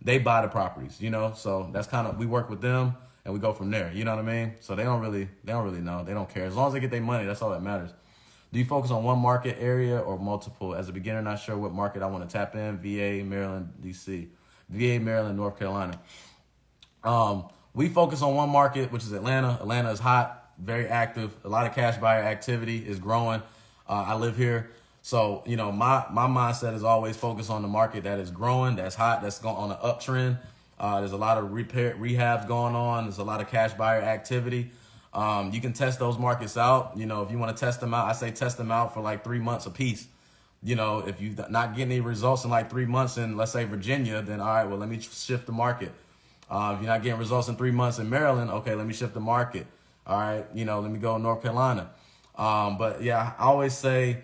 they buy the properties, you know. So that's kind of, we work with them and we go from there. You know what I mean? So they don't really know. They don't care. As long as they get their money, that's all that matters. Do you focus on one market area or multiple? As a beginner, not sure what market I want to tap in. VA, Maryland, DC. VA, Maryland, North Carolina. We focus on one market, which is Atlanta. Atlanta is hot, very active. A lot of cash buyer activity is growing. I live here. So, you know, my mindset is always focused on the market that is growing, that's hot, that's going on an uptrend. There's a lot of rehabs going on. There's a lot of cash buyer activity. You can test those markets out. You know, if you want to test them out, I say test them out for like 3 months a piece. You know, if you're not getting any results in like 3 months in, let's say, Virginia, then all right, well, let me shift the market. If you're not getting results in 3 months in Maryland, okay, let me shift the market. All right, you know, let me go to North Carolina. But yeah, I always say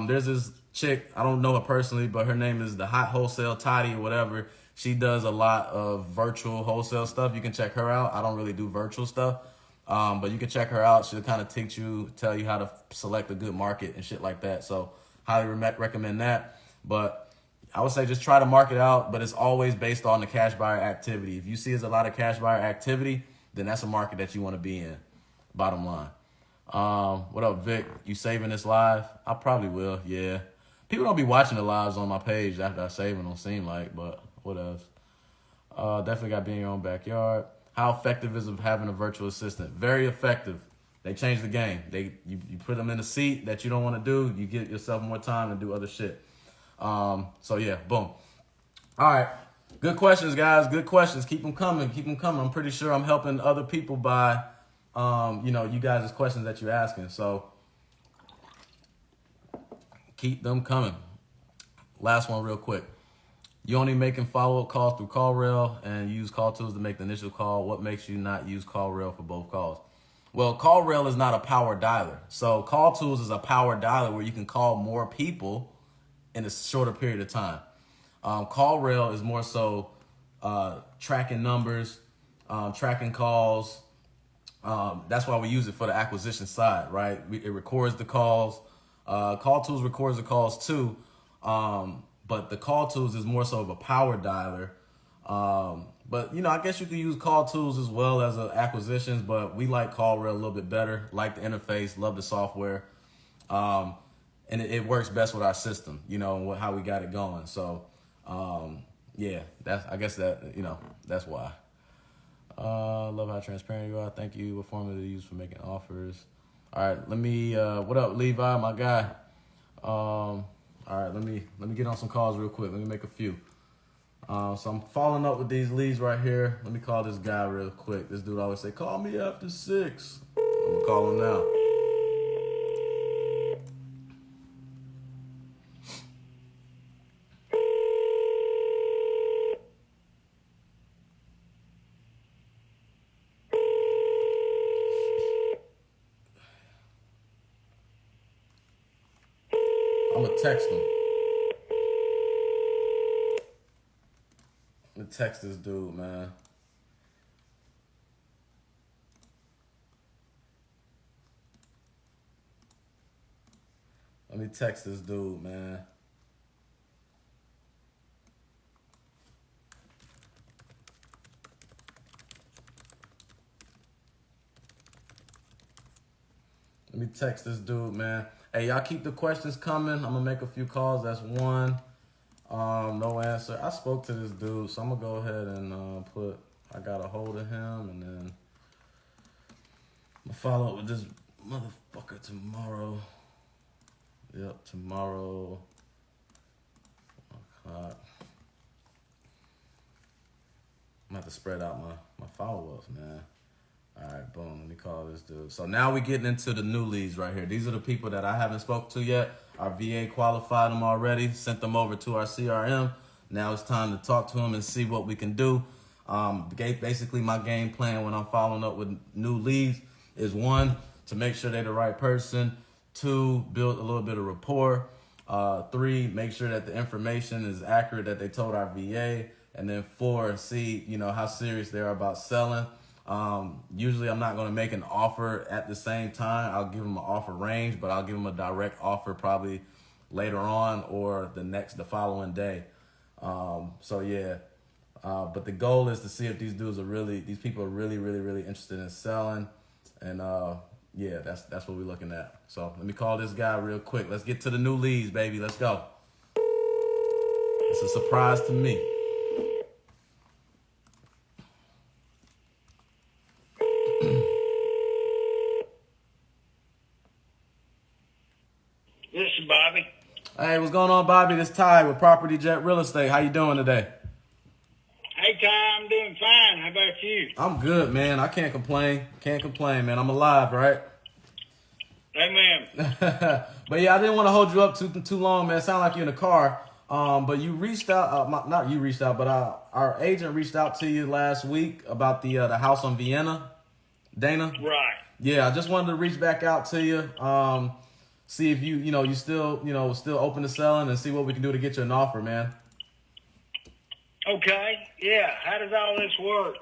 there's this chick, I don't know her personally, but her name is the Hot Wholesale Toddy or whatever. She does a lot of virtual wholesale stuff. You can check her out. I don't really do virtual stuff, but you can check her out. She'll kind of tell you how to select a good market and shit like that. So highly recommend that. But I would say just try to market out, but it's always based on the cash buyer activity. If you see there's a lot of cash buyer activity, then that's a market that you want to be in, bottom line. What up, Vic? You saving this live? I probably will, yeah. People don't be watching the lives on my page after I save them, don't seem like, but what else? Definitely got to be in your own backyard. How effective is having a virtual assistant? Very effective. They changed the game. You put them in a seat that you don't want to do, you get yourself more time to do other shit. So yeah, boom. All right. Good questions, guys. Good questions. Keep them coming. Keep them coming. I'm pretty sure I'm helping other people by, you know, you guys' questions that you're asking. So keep them coming. Last one real quick. You only making follow-up calls through CallRail and use call tools to make the initial call. What makes you not use CallRail for both calls? Well, CallRail is not a power dialer. So Call Tools is a power dialer where you can call more people in a shorter period of time. CallRail is more so tracking numbers, tracking calls. That's why we use it for the acquisition side, right? It records the calls. Call Tools records the calls too, but the Call Tools is more so of a power dialer. But, you know, I guess you could use Call Tools as well as acquisitions, but we like CallRail a little bit better, like the interface, love the software. And it works best with our system, you know, how we got it going. So, yeah, I guess that, you know, that's why. Love how transparent you are. Thank you. What formula to use for making offers? All right, let me, what up, Levi, my guy? All right, let me get on some calls real quick. Let me make a few. So I'm following up with these leads right here. Let me call this guy real quick. This dude always say, call me after 6. I'm gonna call him now. I'm gonna text him. I'm gonna text this dude, man. Let me text this dude, man. Let me text this dude, man. Hey, y'all keep the questions coming. I'm gonna make a few calls. That's one. No answer. I spoke to this dude, so I'm gonna go ahead and I got a hold of him, and then I'm gonna follow up with this motherfucker tomorrow. Yep, tomorrow. I'm gonna have to spread out my follow-ups, man. All right, boom, let me call this dude. So now we're getting into the new leads right here. These are the people that I haven't spoke to yet. Our VA qualified them already, sent them over to our CRM. Now it's time to talk to them and see what we can do. Basically, my game plan when I'm following up with new leads is 1, to make sure they're the right person. 2, build a little bit of rapport. 3, make sure that the information is accurate that they told our VA. And then 4, see, you know, how serious they are about selling. Usually I'm not going to make an offer at the same time. I'll give them an offer range, but I'll give them a direct offer probably later on or the following day. So yeah. But the goal is to see if these people are really, really, really interested in selling. And yeah, that's what we're looking at. So let me call this guy real quick. Let's get to the new leads, baby. Let's go. It's a surprise to me. This is Bobby. Hey, what's going on, Bobby? This Ty with Property Jet Real Estate. How you doing today? Hey, Ty, I'm doing fine. How about you? I'm good, man. I can't complain. Can't complain, man. I'm alive, right? Amen. But yeah, I didn't want to hold you up too long, man. It sounded like you're in the car. But you reached out, not you reached out, but our agent reached out to you last week about the house on Vienna, Dana. Right. Yeah, I just wanted to reach back out to you, see if you still open to selling, and see what we can do to get you an offer, man. Okay. Yeah. How does all this work?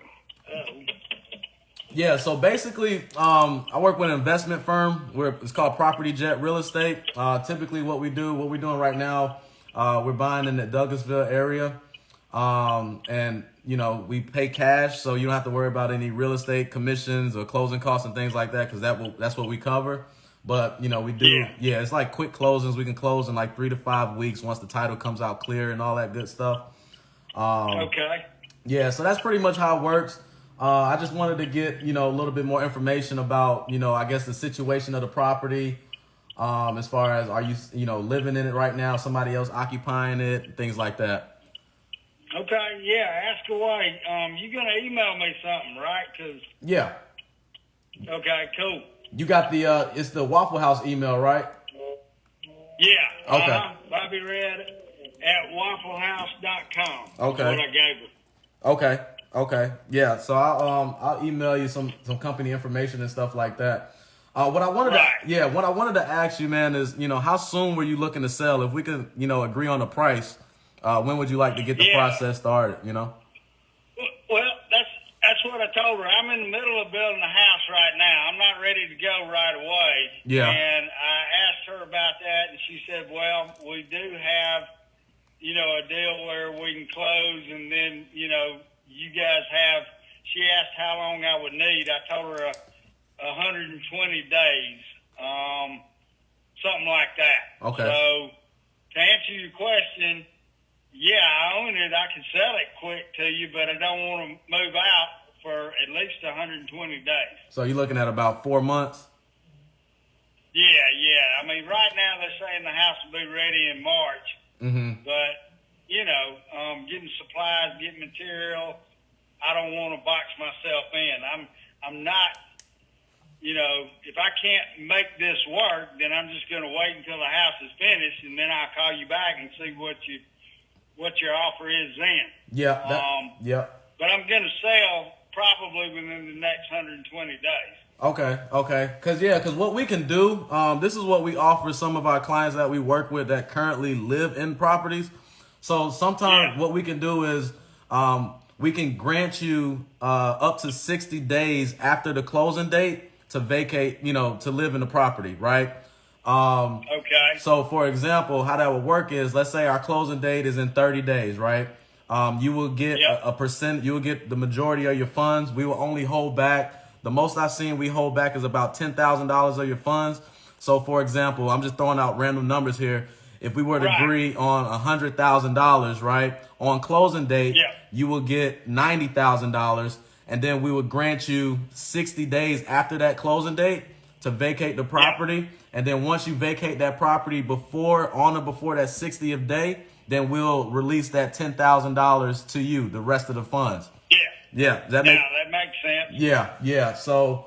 Yeah, so basically, I work with an investment firm. It's called Property Jet Real Estate. Typically, what we're doing right now, we're buying in the Douglasville area, and we pay cash, so you don't have to worry about any real estate commissions or closing costs and things like that, because that's what we cover. But we do, yeah, it's like quick closings. We can close in like 3 to 5 weeks once the title comes out clear and all that good stuff. Okay. Yeah, so that's pretty much how it works. I just wanted to get, a little bit more information about, I guess the situation of the property, as far as are you, living in it right now, somebody else occupying it, things like that. Okay. Yeah. Ask away. You gonna email me something, right? Yeah. Okay. Cool. You got it's the Waffle House email, right? Yeah. Okay. Bobby Red at wafflehouse.com. Okay. That's what I gave her. Okay. Yeah. So I'll email you some company information and stuff like that. What I wanted to ask you, man, is how soon were you looking to sell? If we could agree on the price, when would you like to get the process started? Well, that's what I told her. I'm in the middle of building a house right now. I'm not ready to go right away. Yeah. And I asked her about that, and she said, "Well, we do have, a deal where we can close, and then, you guys have." She asked how long I would need. I told her 120 days, something like that. Okay. So to answer your question, yeah, I own it. I can sell it quick to you, but I don't want to move out for at least 120 days. So you're looking at about 4 months? Yeah. I mean, right now they're saying the house will be ready in March. Mm-hmm. But, getting supplies, getting material, I don't want to box myself in. I'm not, if I can't make this work, then I'm just going to wait until the house is finished, and then I'll call you back and see what your offer is then. Yeah. But I'm going to sell probably within the next 120 days. Okay. Because what we can do, this is what we offer some of our clients that we work with that currently live in properties. So sometimes what we can do is we can grant you up to 60 days after the closing date to vacate, to live in the property, right? Okay. So, for example, how that would work is, let's say our closing date is in 30 days, right? You will get a percent. You will get the majority of your funds. We will only hold back. The most I've seen we hold back is about $10,000 of your funds. So, for example, I'm just throwing out random numbers here. If we were to agree on $100,000, right, on closing date, you will get $90,000, and then we would grant you 60 days after that closing date to vacate the property. And then once you vacate that property before that 60th day, then we'll release that $10,000 to you, the rest of the funds. Yeah. That makes sense. Yeah. So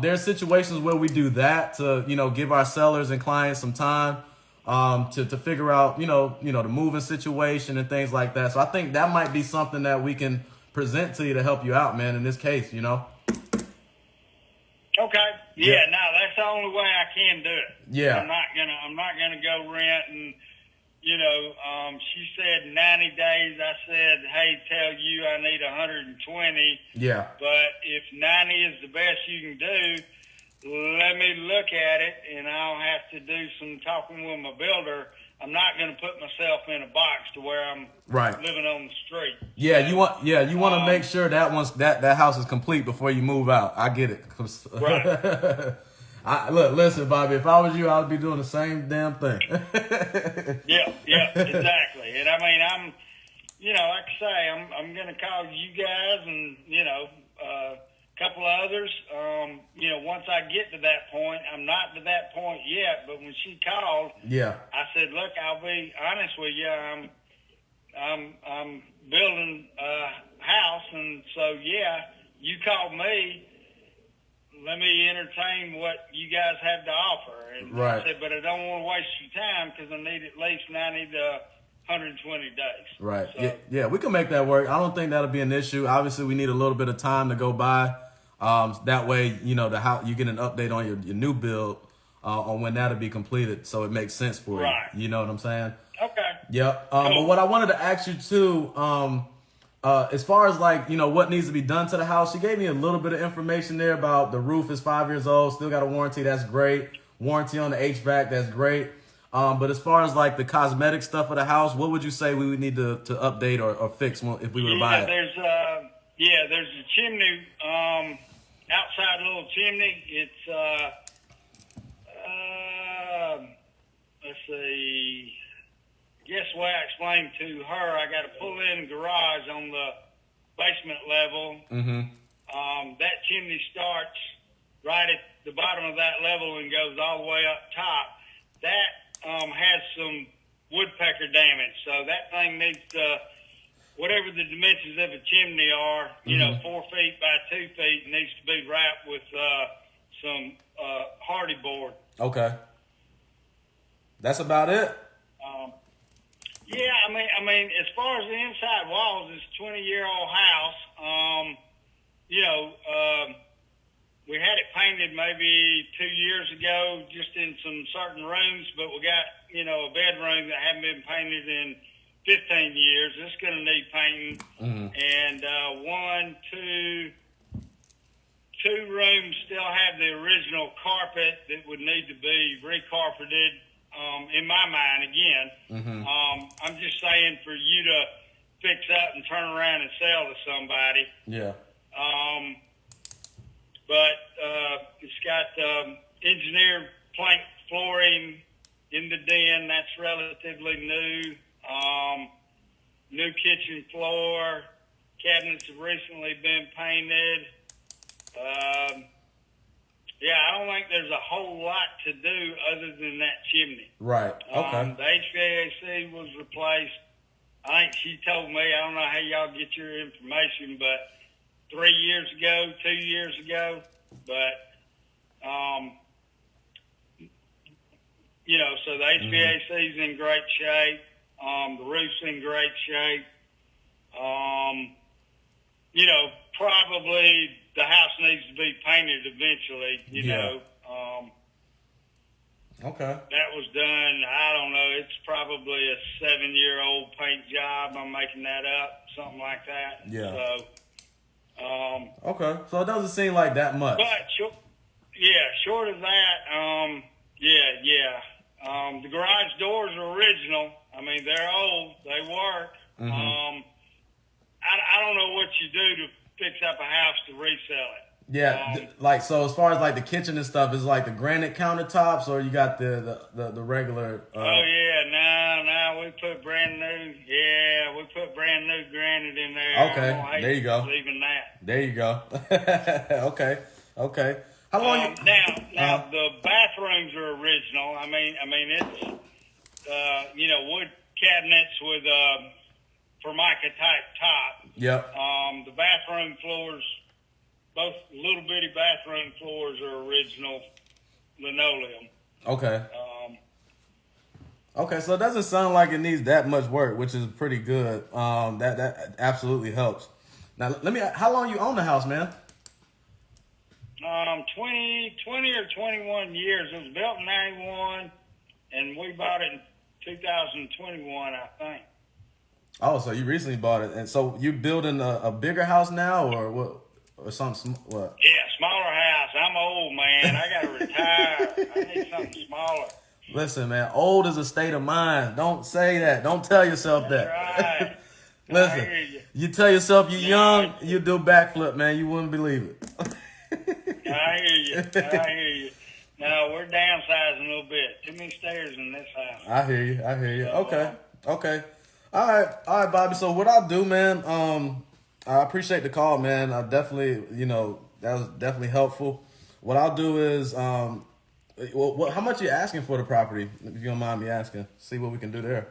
there's situations where we do that to, give our sellers and clients some time to figure out, the moving situation and things like that. So I think that might be something that we can present to you to help you out, man, in this case, Okay. No, that's the only way I can do it. Yeah. I'm not gonna go rent and, she said 90 days. I said, hey, tell you I need 120. Yeah. But if 90 is the best you can do, let me look at it, and I'll have to do some talking with my builder. I'm not going to put myself in a box to where I'm living on the street. Yeah, you want to make sure that house is complete before you move out. I get it. Right. Listen, Bobby. If I was you, I would be doing the same damn thing. Yeah, exactly. And I mean, I'm, like I say, I'm going to call you guys and a couple of others. Once I get to that point, I'm not to that point yet. But when she called, I said, look, I'll be honest with you. I'm building a house, and so you called me. Let me entertain what you guys have to offer. And I said, but I don't want to waste your time because I need at least 90 to 120 days. Right. So, yeah, we can make that work. I don't think that'll be an issue. Obviously, we need a little bit of time to go by. That way, the house, you get an update on your new build on when that'll be completed, so it makes sense for you. You know what I'm saying? Okay. Yep. But what I wanted to ask you too, as far as what needs to be done to the house, she gave me a little bit of information there about the roof is 5 years old, still got a warranty. That's great. Warranty on the HVAC. That's great. But as far as the cosmetic stuff of the house, what would you say we would need to update or fix if we were to buy it? There's a chimney, outside little chimney. It's, let's see. Guess what I explained to her, I got to pull in the garage on the basement level. Mm-hmm. That chimney starts right at the bottom of that level and goes all the way up top. That has some woodpecker damage, so that thing needs to, whatever the dimensions of a chimney are, 4 feet by 2 feet, needs to be wrapped with some hardy board. Okay. That's about it? I mean, as far as the inside walls, it's a 20-year-old house. We had it painted maybe 2 years ago, just in some certain rooms, but we got, a bedroom that hadn't been painted in 15 years. It's going to need painting. Mm-hmm. And two rooms still have the original carpet that would need to be recarpeted. In my mind, again, I'm just saying for you to fix up and turn around and sell to somebody. Yeah. But it's got engineered plank flooring in the den. That's relatively new. New kitchen floor. Cabinets have recently been painted. I don't think there's a whole lot to do other than that chimney. Right. Okay. The HVAC was replaced. I think she told me, I don't know how y'all get your information, but 3 years ago, 2 years ago. But, so the HVAC is in great shape. The roof's in great shape. Probably the house needs to be painted eventually, you know. Okay. That was done, I don't know, it's probably a 7-year-old paint job. I'm making that up, something like that. Yeah. So, okay. So it doesn't seem like that much. But, short of that, the garage doors are original. I mean, they're old. They work. Mm-hmm. I don't know what you do to fix up a house to resell it. Yeah, so as far as the kitchen and stuff, is the granite countertops, or you got the regular? No, we put brand new. Yeah, we put brand new granite in there. Okay, there you go. Leaving that. There you go. Okay. How long? Now the bathrooms are original. I mean it's wood cabinets with Formica type top. Yep. The bathroom floors, both little bitty bathroom floors, are original linoleum. Okay. Okay, so it doesn't sound like it needs that much work, which is pretty good. That absolutely helps. Now, how long you own the house, man? 20 or 21 years. It was built in 91, and we bought it in 2021, I think. Oh, so you recently bought it, and so you building a bigger house now, or what, or something? What? Yeah, smaller house. I'm old, man. I gotta retire. I need something smaller. Listen, man, old is a state of mind. Don't say that. Don't tell yourself that. Right. Listen, I hear you tell yourself you're young, you do backflip, man. You wouldn't believe it. I hear you. I hear you. No, we're downsizing a little bit. Too many stairs in this house. I hear you. I hear you. Okay. Okay. All right, Bobby. So what I'll do, man, I appreciate the call, man. I definitely, that was definitely helpful. What I'll do is, how much are you asking for the property, if you don't mind me asking? See what we can do there.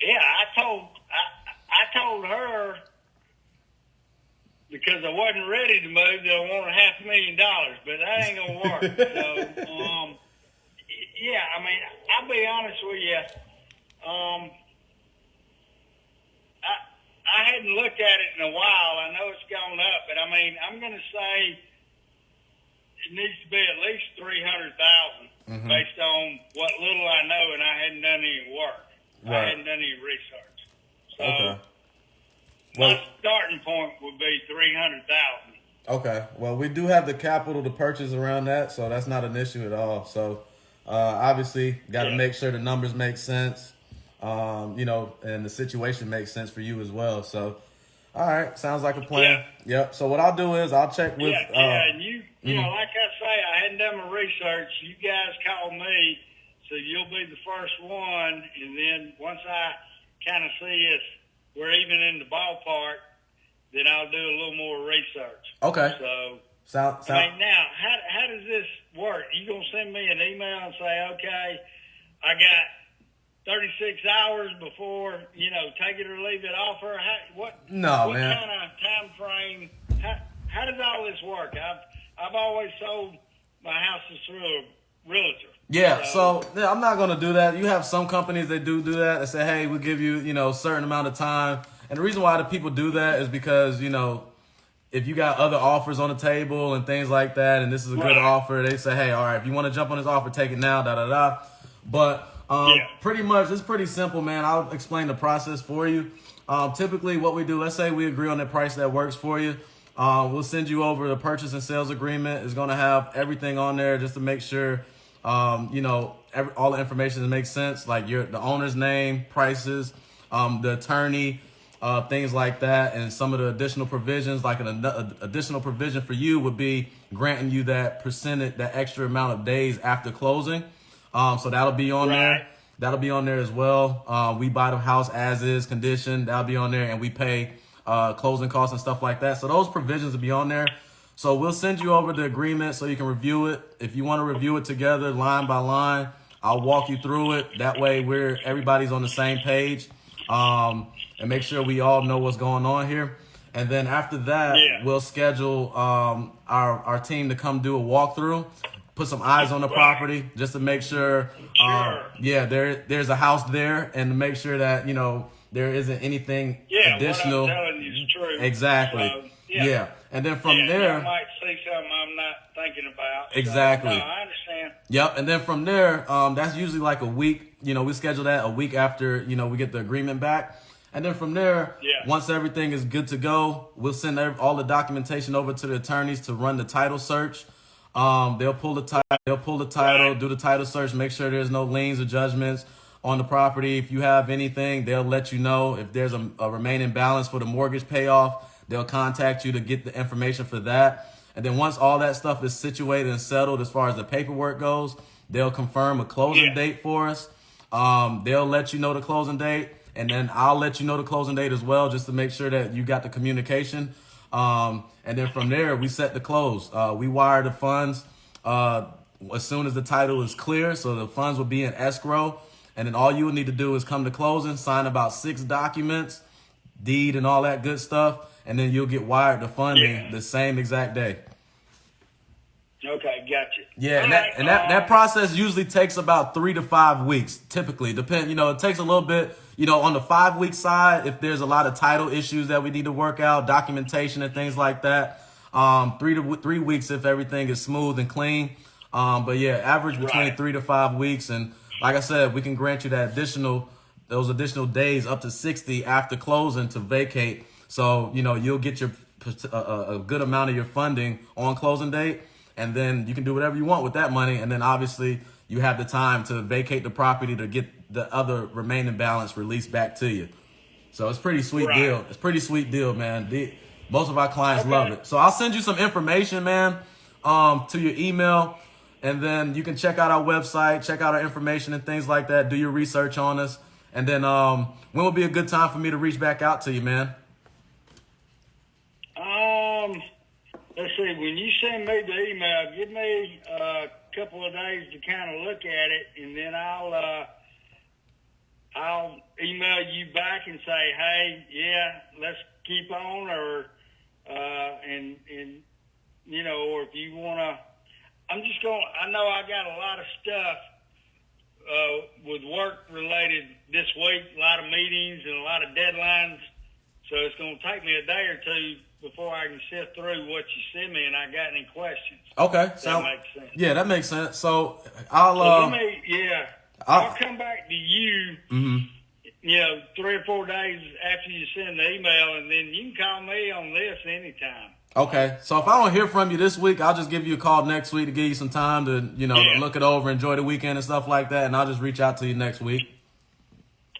Yeah, I told her, because I wasn't ready to move, that I wanted $500,000, but that ain't gonna work. So, yeah, I mean, I'll be honest with you. I hadn't looked at it in a while. I know it's gone up, but I mean, I'm gonna say it needs to be at least $300,000 based on what little I know, and I hadn't done any work. Right. I hadn't done any research. So Okay. my starting point would be $300,000. Okay. Well, we do have the capital to purchase around that, so that's not an issue at all. So, obviously, got to make sure the numbers make sense, and the situation makes sense for you as well. So, all right, sounds like a plan. Yeah. Yep. So what I'll do is I'll check with. And you know, like I say, I hadn't done my research. You guys called me, so you'll be the first one, and then once I kind of see if we're even in the ballpark, then I'll do a little more research. Okay. So, I mean, now, how does this work? You gonna send me an email and say, okay, I got 36 hours before, take it or leave it offer? What kind of time frame? How does all this work? I've always sold my houses through a realtor. Yeah, so I'm not going to do that. You have some companies that do that. They say, hey, we'll give you, a certain amount of time. And the reason why the people do that is because, if you got other offers on the table and things like that, and this is a good offer, they say, hey, all right, if you want to jump on this offer, take it now, da-da-da. But pretty much, it's pretty simple, man. I'll explain the process for you. Typically, what we do, let's say we agree on the price that works for you. We'll send you over the purchase and sales agreement. It's going to have everything on there just to make sure all the information makes sense, like the owner's name, prices, the attorney, things like that, and some of the additional provisions. Like an additional provision for you would be granting you that extra amount of days after closing. So that'll be on there. That'll be on there as well. We buy the house as is condition. That'll be on there, and we pay closing costs and stuff like that. So those provisions will be on there. So we'll send you over the agreement so you can review it. If you want to review it together, line by line, I'll walk you through it. That way everybody's on the same page, and make sure we all know what's going on here. And then after that, we'll schedule our team to come do a walkthrough, put some eyes on the property just to make sure, there's a house there, and to make sure that, there isn't anything additional. What I'm telling you is true. Exactly. So, And then from there, I might see something I'm not thinking about. Exactly. So, no, I understand. Yep. And then from there, that's usually like a week. We schedule that a week after, we get the agreement back. And then from there, once everything is good to go, we'll send all the documentation over to the attorneys to run the title search. They'll pull the title, do the title search, make sure there's no liens or judgments on the property. If you have anything, they'll let you know. If there's a remaining balance for the mortgage payoff, they'll contact you to get the information for that. And then once all that stuff is situated and settled as far as the paperwork goes, they'll confirm a closing date for us. They'll let you know the closing date, and then I'll let you know the closing date as well, just to make sure that you got the communication. And then from there, we set the close. We wire the funds as soon as the title is clear, so the funds will be in escrow. And then all you would need to do is come to closing, sign about 6 documents, deed and all that good stuff, and then you'll get wired the funding the same exact day. Okay, gotcha. Yeah, that process usually takes about 3 to 5 weeks, typically. It takes a little bit, on the 5-week side, if there's a lot of title issues that we need to work out, documentation and things like that. 3 weeks if everything is smooth and clean. But yeah, average between 3 to 5 weeks. And like I said, we can grant you those additional days up to 60 after closing to vacate. So, you'll get a good amount of your funding on closing date, and then you can do whatever you want with that money. And then obviously you have the time to vacate the property to get the other remaining balance released back to you. So it's pretty sweet deal. It's pretty sweet deal, man. Most of our clients love it. So I'll send you some information, man, to your email, and then you can check out our website, check out our information and things like that. Do your research on us. And then when would be a good time for me to reach back out to you, man? Let's see. When you send me the email, give me a couple of days to kind of look at it, and then I'll email you back and say, hey, yeah, let's keep on, or or if you want to, I know I got a lot of stuff with work related this week, a lot of meetings and a lot of deadlines, so it's going to take me a day or two before I can sift through what you send me and I got any questions. Okay. That makes sense. Yeah, that makes sense. So I'll come back to you, 3 or 4 days after you send the email, and then you can call me on this anytime. Okay. So if I don't hear from you this week, I'll just give you a call next week to give you some time to, to look it over, enjoy the weekend and stuff like that, and I'll just reach out to you next week.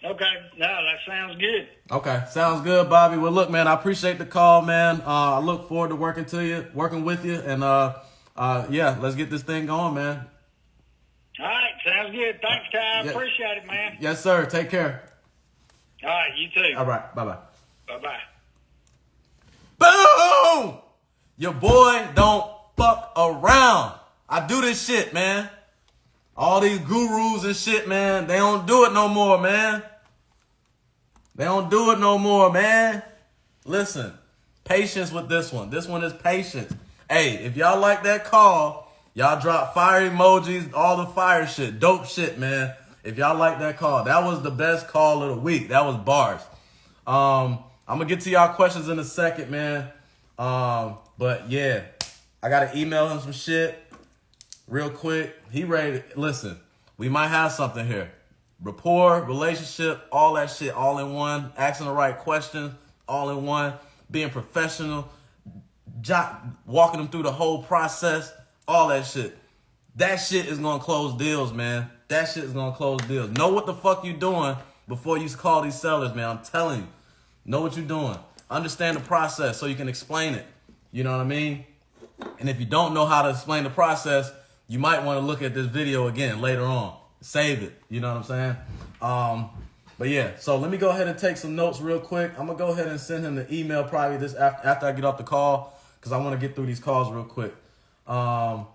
Okay. No, that sounds good. Okay. Sounds good, Bobby. Well, look, man, I appreciate the call, man. I look forward to working with you, and let's get this thing going, man. All right. Sounds good. Thanks, Ty. Appreciate it, man. Yes, sir. Take care. All right. You too. All right. Bye-bye. Bye-bye. Boom! Your boy don't fuck around. I do this shit, man. All these gurus and shit, man, they don't do it no more, man. They don't do it no more, man. Listen, patience with this one. This one is patience. Hey, if y'all like that call, y'all drop fire emojis, all the fire shit, dope shit, man. If y'all like that call, that was the best call of the week. That was bars. I'm gonna get to y'all questions in a second, man. But yeah, I gotta email him some shit real quick. He ready to listen. We might have something here. Rapport, relationship, all that shit, all in one. Asking the right questions, all in one. Being professional, walking them through the whole process, all that shit. That shit is gonna close deals, man. That shit is gonna close deals. Know what the fuck you doing before you call these sellers, man. I'm telling you. Know what you're doing. Understand the process so you can explain it. You know what I mean? And if you don't know how to explain the process, you might want to look at this video again later on. Save it. You know what I'm saying? But yeah, so let me go ahead and take some notes real quick. I'm going to go ahead and send him the email probably this after I get off the call, because I want to get through these calls real quick. So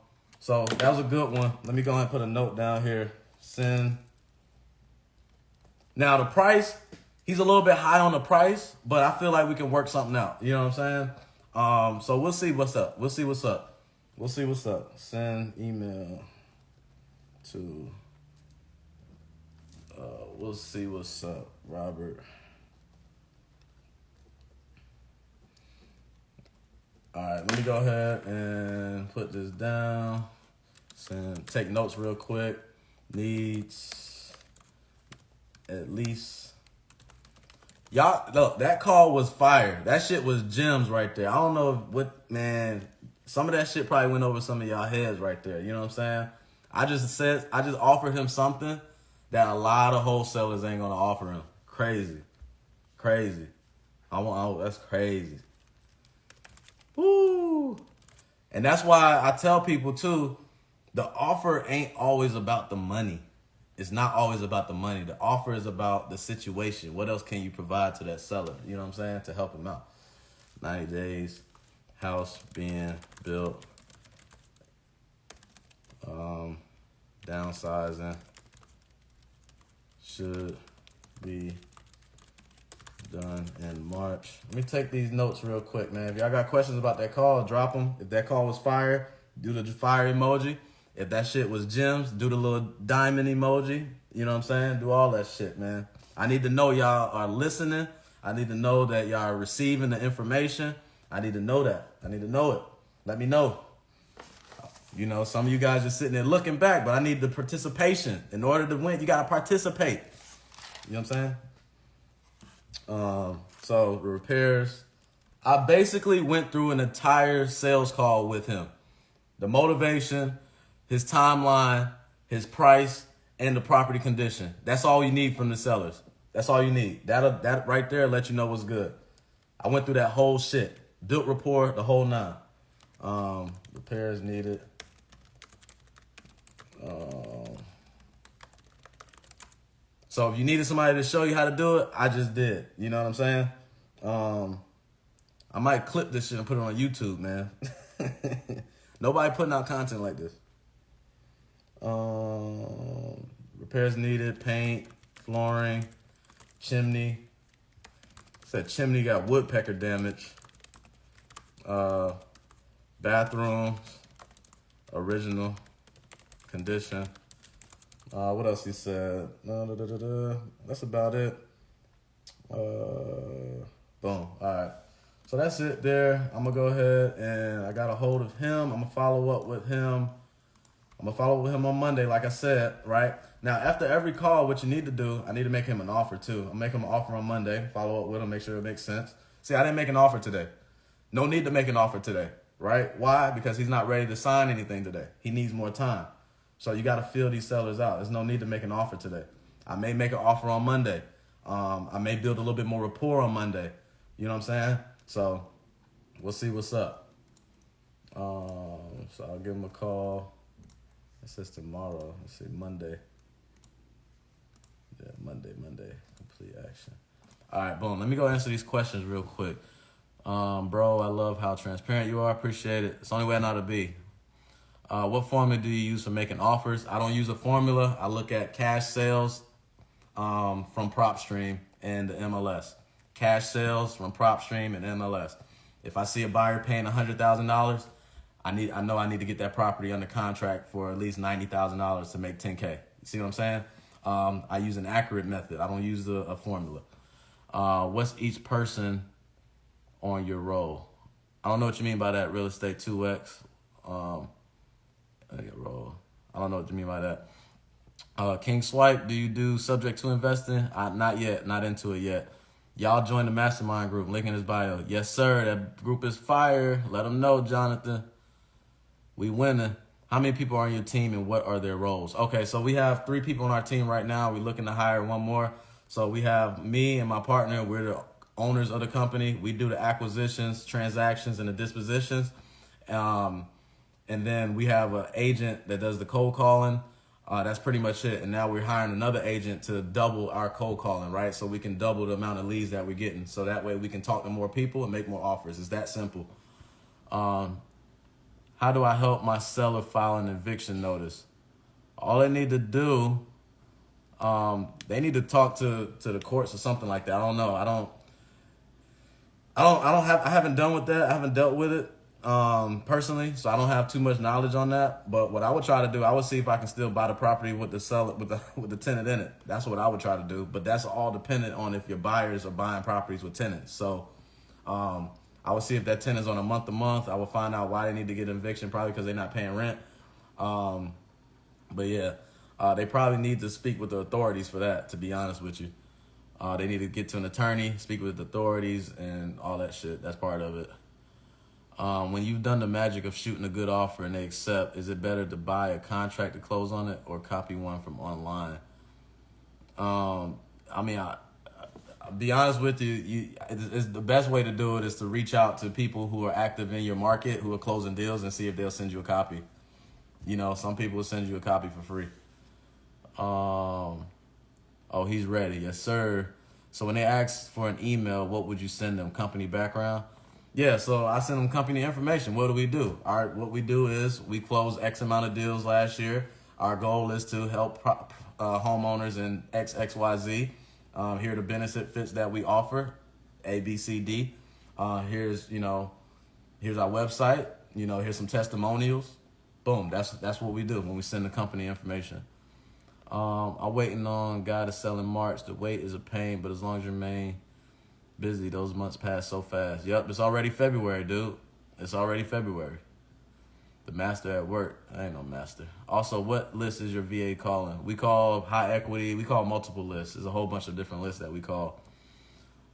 that was a good one. Let me go ahead and put a note down here. Send. Now the price, he's a little bit high on the price, but I feel like we can work something out. You know what I'm saying? So we'll see what's up. We'll see what's up. Send email to, we'll see what's up, Robert. All right, let me go ahead and put this down. Take notes real quick. Needs at least. Y'all, look, that call was fire. That shit was gems right there. I don't know some of that shit probably went over some of y'all heads right there. You know what I'm saying? I just offered him something that a lot of wholesalers ain't gonna offer him. Crazy. That's crazy. Woo! And that's why I tell people too, the offer ain't always about the money. It's not always about the money. The offer is about the situation. What else can you provide to that seller? You know what I'm saying? To help him out. 90 days, house being built, downsizing, should be done in March. Let me take these notes real quick, man. If y'all got questions about that call, drop them. If that call was fire, do the fire emoji. If that shit was gems, do the little diamond emoji. You know what I'm saying? Do all that shit, man. I need to know y'all are listening. I need to know that y'all are receiving the information. I need to know that. I need to know it. Let me know. You know, some of you guys are sitting there looking back, but I need the participation. In order to win, you got to participate. You know what I'm saying? So the repairs, I basically went through an entire sales call with him. The motivation, his timeline, his price, and the property condition. That's all you need from the sellers. That's all you need. That right there let you know what's good. I went through that whole shit. Built rapport, the whole nine. Repairs needed. So if you needed somebody to show you how to do it, I just did. You know what I'm saying? I might clip this shit and put it on YouTube, man. Nobody putting out content like this. Repairs needed, paint, flooring, chimney. Said chimney got woodpecker damage. Bathrooms, original condition. What else he said? That's about it. Boom. All right. So that's it there. I'm going to go ahead and I got a hold of him. I'm going to follow up with him. I'm going to follow up with him on Monday, like I said, right? Now, after every call, what you need to do, I need to make him an offer too. I'll make him an offer on Monday, follow up with him, make sure it makes sense. See, I didn't make an offer today. No need to make an offer today, right? Why? Because he's not ready to sign anything today. He needs more time. So you got to feel these sellers out. There's no need to make an offer today. I may make an offer on Monday. I may build a little bit more rapport on Monday. You know what I'm saying? So we'll see what's up. So I'll give him a call. It says tomorrow. Let's see, Monday. Yeah, Monday. Complete action. All right, boom. Let me go answer these questions real quick. Bro, I love how transparent you are. Appreciate it. It's the only way I know how to be. What formula do you use for making offers? I don't use a formula. I look at cash sales from Propstream and the MLS. Cash sales from Propstream and MLS. If I see a buyer paying $100,000, I know I need to get that property under contract for at least $90,000 to make $10K. You see what I'm saying? I use an accurate method. I don't use a formula. What's each person on your role? I don't know what you mean by that. Real estate 2X. Roll. I don't know what you mean by that. King Swipe, do you do subject to investing? Not yet. Not into it yet. Y'all join the mastermind group. Link in his bio. Yes, sir. That group is fire. Let them know, Jonathan. We winning. How many people are on your team and what are their roles? Okay, so we have 3 people on our team right now. We're looking to hire 1 more. So we have me and my partner. We're the owners of the company. We do the acquisitions, transactions, and the dispositions. And then we have an agent that does the cold calling. That's pretty much it. And now we're hiring another agent to double our cold calling, right? So we can double the amount of leads that we're getting. So that way we can talk to more people and make more offers. It's that simple. How do I help my seller file an eviction notice? All they need to do, they need to talk to the courts or something like that. I don't know. I haven't done with that. I haven't dealt with it personally, so I don't have too much knowledge on that. But what I would try to do, I would see if I can still buy the property with the seller with the tenant in it. That's what I would try to do. But that's all dependent on if your buyers are buying properties with tenants. So I would see if that tenant's on a month-to-month. I would find out why they need to get an eviction, probably because they're not paying rent. But yeah, they probably need to speak with the authorities for that, to be honest with you. They need to get to an attorney, speak with the authorities, and all that shit. That's part of it. When you've done the magic of shooting a good offer and they accept, is it better to buy a contract to close on it or copy one from online? I'll be honest with you, it's the best way to do it is to reach out to people who are active in your market, who are closing deals, and see if they'll send you a copy. You know, some people will send you a copy for free. Oh, he's ready. Yes, sir. So when they ask for an email, what would you send them? Company background? Yeah, so I send them company information. What do? What we do is we closed X amount of deals last year. Our goal is to help homeowners in XYZ. Here are the benefits that we offer, A, B, C, D. Here's our website. Here's some testimonials. Boom, that's what we do when we send the company information. I'm waiting on guy to sell in March. The wait is a pain, but as long as you remain busy, those months pass so fast. Yep, it's already February, dude. It's already February. The master at work. I ain't no master. Also, what list is your VA calling? We call high equity. We call multiple lists. There's a whole bunch of different lists that we call.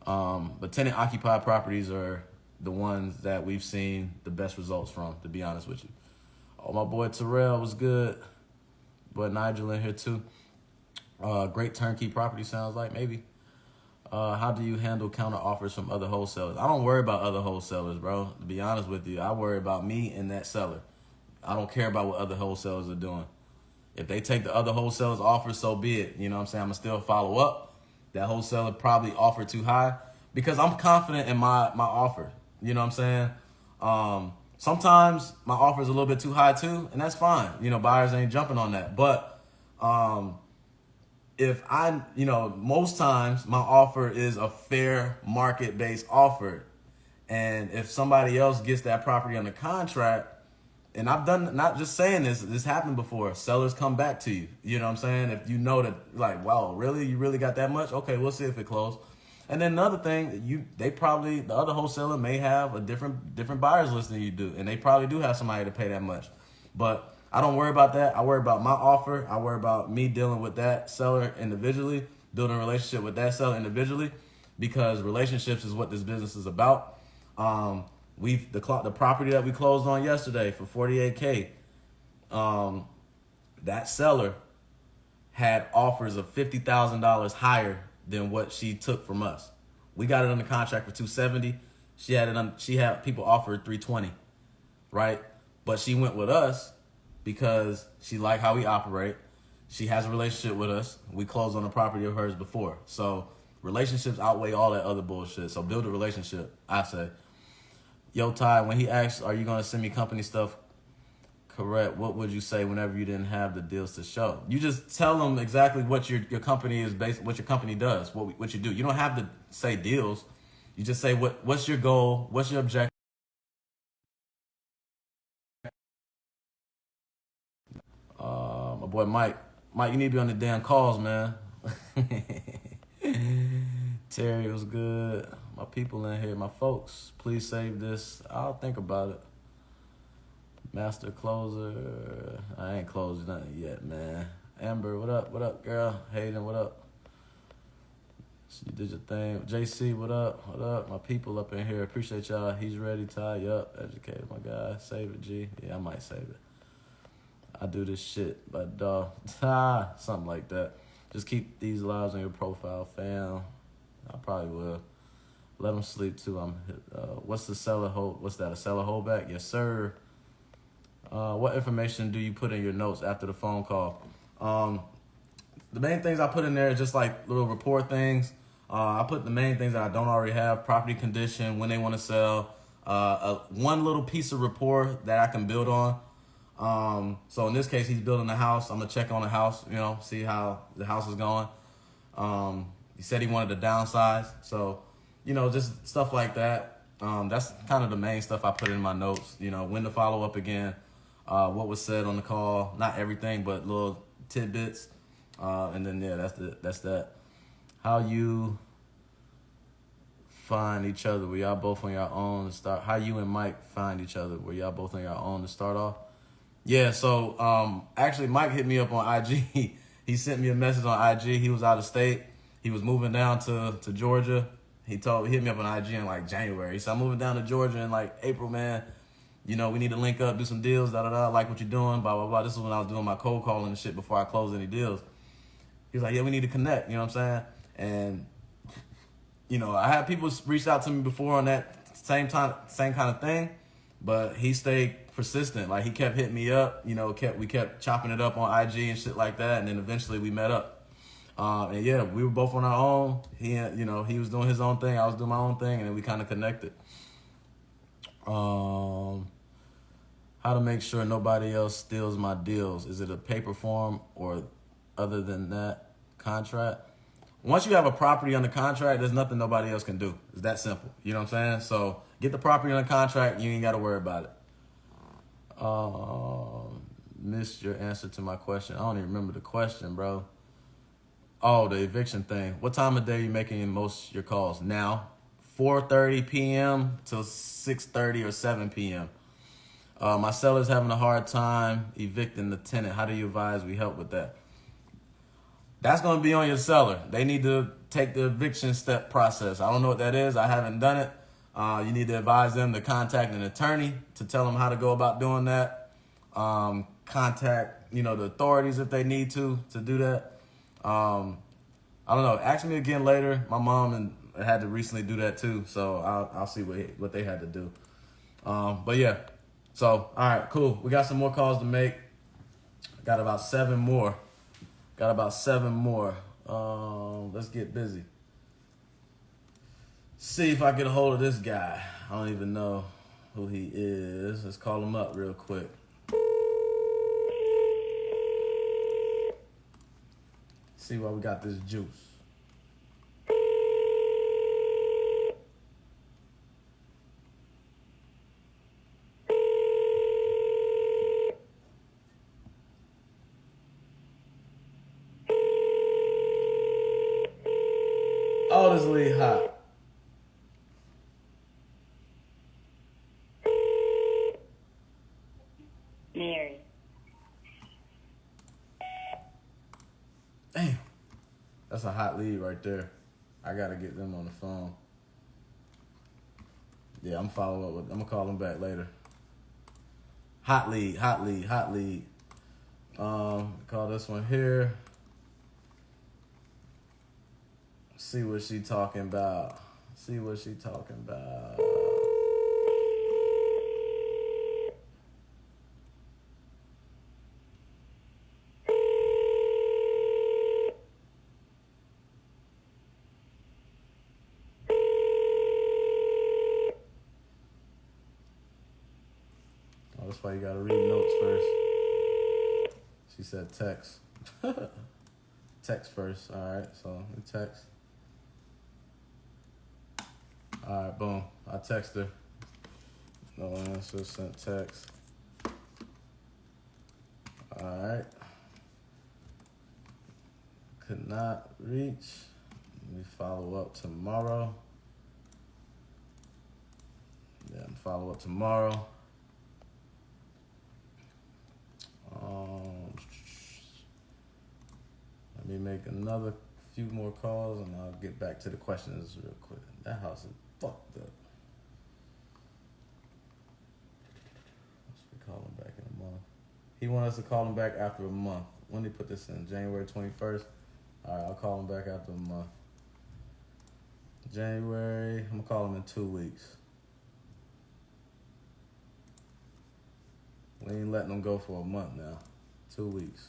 But tenant occupied properties are the ones that we've seen the best results from, to be honest with you. Oh, my boy Terrell was good. But Nigel in here too. Great turnkey property sounds like, maybe. How do you handle counter offers from other wholesalers? I don't worry about other wholesalers, bro. To be honest with you, I worry about me and that seller. I don't care about what other wholesalers are doing. If they take the other wholesalers' offer, so be it. You know what I'm saying? I'm going to still follow up. That wholesaler probably offered too high because I'm confident in my offer. You know what I'm saying? Sometimes my offer is a little bit too high too, and that's fine. You know, buyers ain't jumping on that. But if most times my offer is a fair market-based offer. And if somebody else gets that property under contract, and I've done, not just saying this happened before. Sellers come back to you. You know what I'm saying? If you know that, like, wow, really? You really got that much? Okay, we'll see if it closed. And then another thing, the other wholesaler may have a different buyers list than you do. And they probably do have somebody to pay that much. But I don't worry about that. I worry about my offer. I worry about me dealing with that seller individually, building a relationship with that seller individually, because relationships is what this business is about. The property that we closed on yesterday for $48K, that seller had offers of $50,000 higher than what she took from us. We got it under contract for $270. She had people offered $320, right? But she went with us because she liked how we operate. She has a relationship with us. We closed on a property of hers before. So relationships outweigh all that other bullshit. So build a relationship, I say. Yo, Ty, when he asks, are you going to send me company stuff? Correct. What would you say whenever you didn't have the deals to show? You just tell them exactly what your company is based, what your company does, what you do. You don't have to say deals. You just say what's your goal, what's your objective. My boy Mike, you need to be on the damn calls, man. Terry was good. My people in here, my folks, please save this. I'll think about it. Master closer. I ain't closed nothing yet, man. Amber, what up? What up, girl? Hayden, what up? So you did your thing. JC, what up? What up? My people up in here. Appreciate y'all. He's ready. Tie up. Educated, my guy. Save it, G. Yeah, I might save it. I do this shit, but something like that. Just keep these lives on your profile, fam. I probably will. Let them sleep too. What's the seller hold? What's that? A seller holdback? Yes, sir. What information do you put in your notes after the phone call? The main things I put in there is just like little report things. I put the main things that I don't already have: property condition, when they want to sell, one little piece of rapport that I can build on. So in this case, he's building a house. I'm gonna check on the house, see how the house is going. He said he wanted to downsize, so just stuff like that. That's kind of the main stuff I put in my notes. When to follow up again, what was said on the call, not everything, but little tidbits. And then that's that. How you find each other? Were y'all both on your own to start? How you and Mike find each other? Were y'all both on your own to start off? Yeah, so actually Mike hit me up on IG. He sent me a message on IG. He was out of state. He was moving down to Georgia. He hit me up on IG in like January. He said, I'm moving down to Georgia in like April, man. We need to link up, do some deals, da-da-da, like what you're doing, blah, blah, blah. This is when I was doing my cold calling and shit before I closed any deals. He was like, yeah, we need to connect, you know what I'm saying? And, I had people reach out to me before on that same kind of thing, but he stayed persistent. Like, he kept hitting me up, we kept chopping it up on IG and shit like that, and then eventually we met up. And yeah, we were both on our own. He was doing his own thing, I was doing my own thing, and then we kind of connected. How to make sure nobody else steals my deals? Is it a paper form or other than that contract? Once you have a property under contract, there's nothing nobody else can do. It's that simple. You know what I'm saying? So get the property under contract. You ain't got to worry about it. Missed your answer to my question. I don't even remember the question, bro. Oh, the eviction thing. What time of day are you making most of your calls? Now, 4:30 p.m. till 6:30 or 7 p.m. My seller's having a hard time evicting the tenant. How do you advise we help with that? That's going to be on your seller. They need to take the eviction step process. I don't know what that is. I haven't done it. You need to advise them to contact an attorney to tell them how to go about doing that. Contact, the authorities if they need to do that. I don't know. Ask me again later. My mom had to recently do that too, so I'll see what they had to do. But yeah. So, all right, cool. We got some more calls to make. Got about 7 more. Let's get busy. See if I get a hold of this guy. I don't even know who he is. Let's call him up real quick. See why we got this juice. Oh, this lead hot. Mary. Damn. That's a hot lead right there. I gotta get them on the phone. Yeah, I'm gonna call them back later. Hot lead. Call this one here. See what she talking about. Oh, that's why you gotta read notes first. She said text. Text first. All right, so we text. All right, boom. I text her. No answer, sent text. All right. Could not reach. Let me follow up tomorrow. Follow up tomorrow. Let me make another few more calls and I'll get back to the questions real quick. That house is fucked up. Let's call him back in a month. He wanted us to call him back after a month. When did he put this in? January 21st? All right, I'll call him back after a month. January, I'm gonna call him in 2 weeks. We ain't letting them go for a month now. 2 weeks.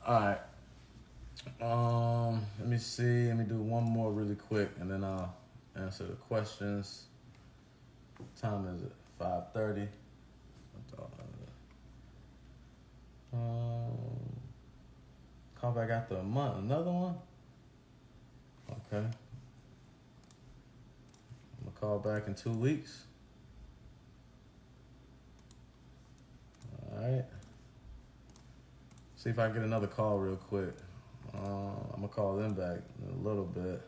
All right. Let me see. Let me do one more really quick, and then I'll answer the questions. What time is it? 5:30. Call back after a month. Another one? Okay. I'm gonna call back in 2 weeks. All right. See if I can get another call real quick. I'm gonna call them back in a little bit.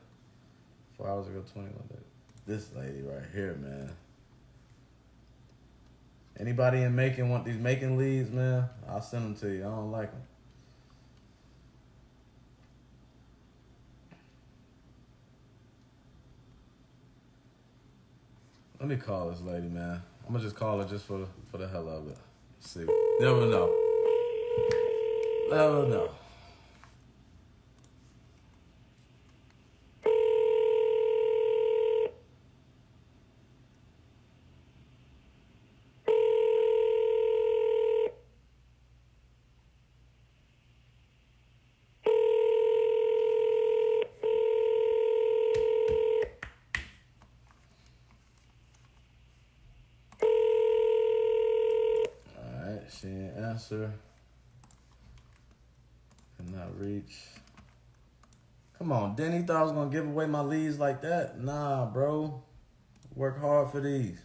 4 hours ago, 21 days. This lady right here, man. Anybody in Macon want these Macon leads, man? I'll send them to you. I don't like them. Let me call this lady, man. I'm gonna just call her just for the hell of it. Let's see. Never know. Never know. She didn't answer. Could not reach. Come on, Denny thought I was gonna give away my leads like that. Nah, bro. Work hard for these.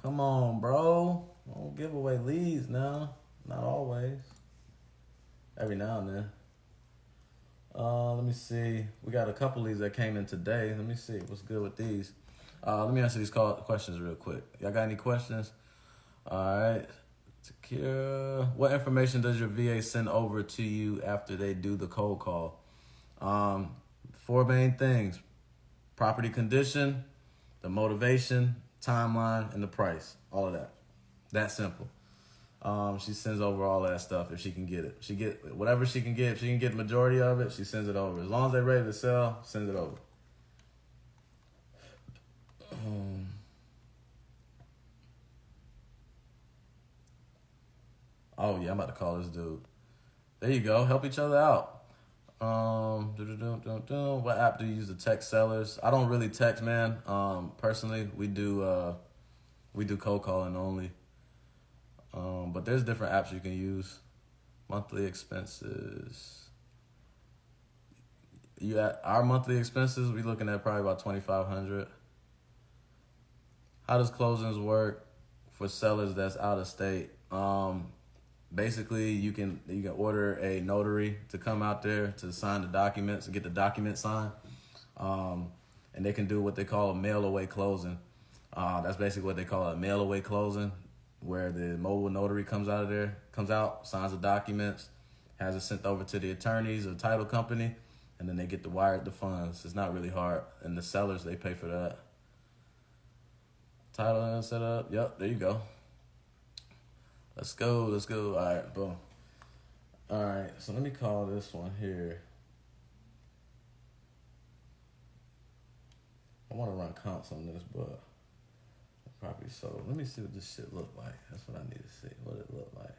Come on, bro. Don't give away leads now. Not always. Every now and then. Let me see. We got a couple leads that came in today. Let me see what's good with these. Let me answer these questions real quick. Y'all got any questions? All right. Secure. What information does your VA send over to you after they do the cold call? 4 main things: property condition, the motivation, timeline, and the price. All of that. That simple. She sends over all that stuff if she can get it. She get whatever she can get. If she can get the majority of it, she sends it over. As long as they're ready to sell, send it over. Oh yeah, I'm about to call this dude. There you go. Help each other out. What app do you use to text sellers? I don't really text, man. Personally, we do cold calling only. But there's different apps you can use. Monthly expenses. Our monthly expenses, we looking at probably about $2,500. How does closings work for sellers that's out of state? Basically, you can order a notary to come out there to sign the documents and get the document signed. And they can do what they call a mail-away closing. That's basically what they call a mail-away closing, where the mobile notary comes out, signs the documents, has it sent over to the attorneys or title company, and then they get to wire the funds. It's not really hard. And the sellers, they pay for that. Title set up. Yep, there you go. Let's go. All right, boom. All right, so let me call this one here. I want to run comps on this, but property sold. Let me see what this shit look like. That's what I need to see. What it look like.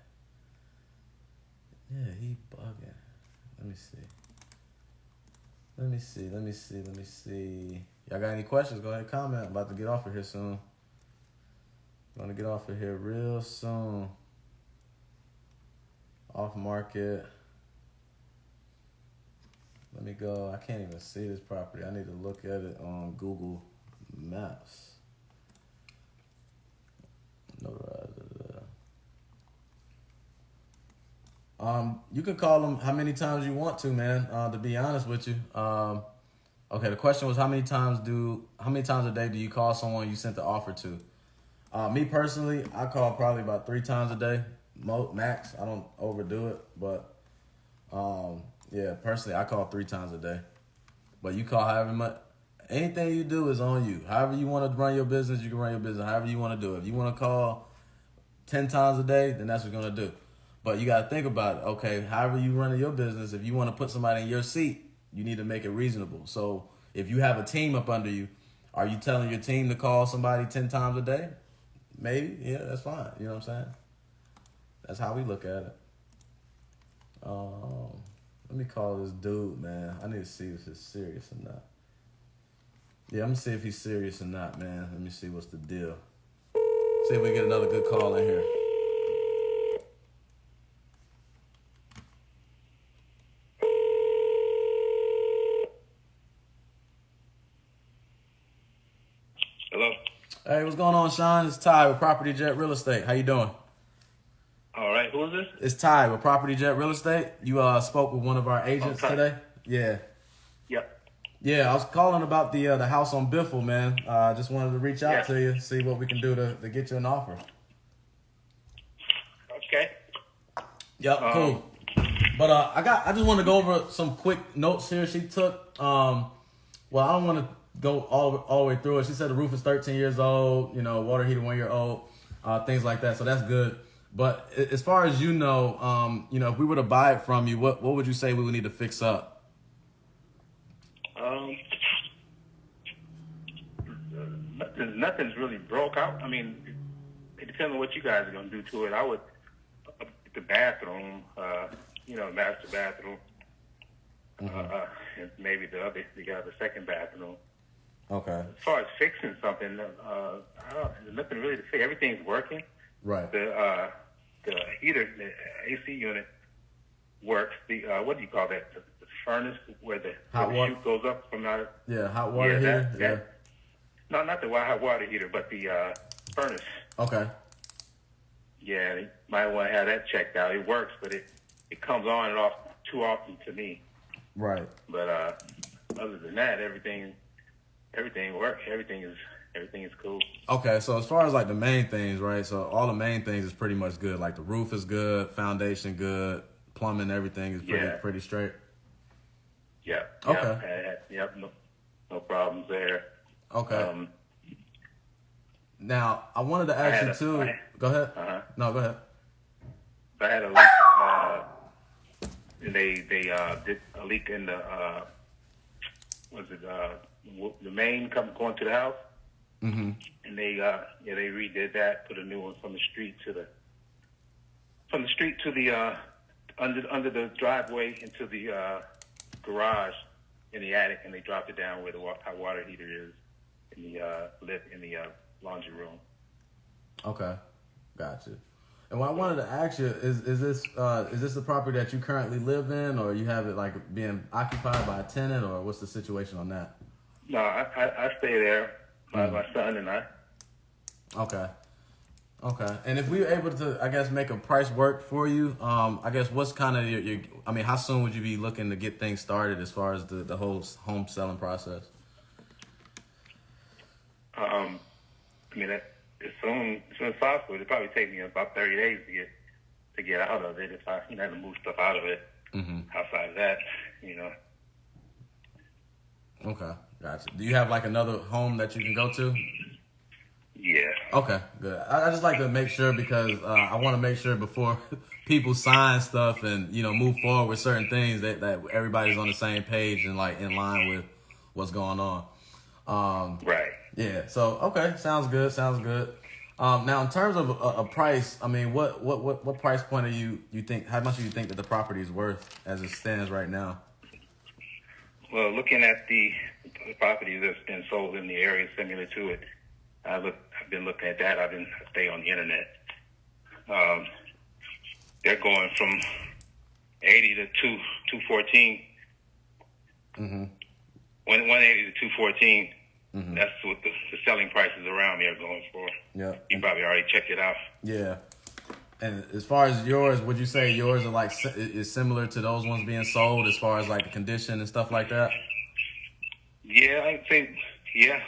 Yeah, he bugging. Let me see. Y'all got any questions? Go ahead and comment. I'm about to get off of here soon. Gonna get off of here real soon. Off market. Let me go. I can't even see this property. I need to look at it on Google Maps. You can call them how many times you want to, man. To be honest with you. Okay, the question was how many times a day do you call someone you sent the offer to? Me personally, I call probably about 3 times a day, max. I don't overdo it, but yeah, personally, I call 3 times a day. But you call however much. Anything you do is on you. However you want to run your business, you can run your business. However you want to do it. If you want to call 10 times a day, then that's what you're going to do. But you got to think about it. Okay, however you run your business, if you want to put somebody in your seat, you need to make it reasonable. So if you have a team up under you, are you telling your team to call somebody 10 times a day? Maybe. Yeah, that's fine. You know what I'm saying? That's how we look at it. Let me call this dude, man. I need to see if he's serious or not. Yeah, I'm going to see if he's serious or not, man. Let me see what's the deal. See if we get another good call in here. Hello. Hey, what's going on, Sean? It's Ty with Property Jet Real Estate. How you doing? All right. Who is this? It's Ty with Property Jet Real Estate. You spoke with one of our agents today? Yeah. Yep. Yeah, I was calling about the house on Biffle, man. I just wanted to reach out to you, see what we can do to get you an offer. Okay. Yep, cool. But I just want to go over some quick notes here she took. Well, I don't want to go all the way through it. She said the roof is 13 years old, water heater 1 year old, things like that. So that's good. But as far as you know, if we were to buy it from you, what would you say we would need to fix up? Nothing's really broke out. I mean, it depends on what you guys are going to do to it. I would, the bathroom, master bathroom, and maybe you got the second bathroom. Okay. As far as fixing something, there's nothing really to fix. Everything's working. Right. The heater, the AC unit works. The what do you call that? The furnace where the chute goes up from out. Yeah, hot water heater. No, not the hot water heater, but the furnace. Okay. Yeah, you might want to have that checked out. It works, but it comes on and off too often to me. Right. But other than that, everything everything works. Everything is cool. Okay, so as far as like the main things, right? So all the main things is pretty much good. Like the roof is good, foundation good, plumbing, everything is pretty straight. Yep. Okay. Yep. No problems there. Okay. Now I wanted to ask you too. Go ahead. No, go ahead. I had a leak. And they did a leak in the the main going to the house. Mm-hmm. And they redid that, put a new one from the street to the under the driveway into the garage in the attic, and they dropped it down where the hot water heater is in the laundry room. Okay, gotcha. And what I wanted to ask you is this the property that you currently live in, or you have it like being occupied by a tenant, or what's the situation on that? No, I stay there. My son and I. Okay. And if we were able to, I guess, make a price work for you, I guess what's kind of your I mean, how soon would you be looking to get things started as far as the whole home selling process? I mean, as soon as possible. It'd probably take me about 30 days to get out of it if I had to move stuff out of it. Mm-hmm. Outside of that, Okay, gotcha. Do you have like another home that you can go to? Yeah. Okay, good. I just like to make sure because I want to make sure before people sign stuff and move forward with certain things that everybody's on the same page and like in line with what's going on. Right. Yeah. So okay, sounds good. Now in terms of a price, I mean, what price point are you think? How much do you think that the property is worth as it stands right now? Well, looking at the property that's been sold in the area similar to it, I've been looking at that. I stay on the internet. They're going from 80 to 214. Mm-hmm. 180 to 214. Mm-hmm. That's what the selling prices around me are going for. Yeah. You probably already checked it out. Yeah. And as far as yours, would you say yours are like is similar to those ones being sold as far as like the condition and stuff like that? Yeah, I'd say yeah,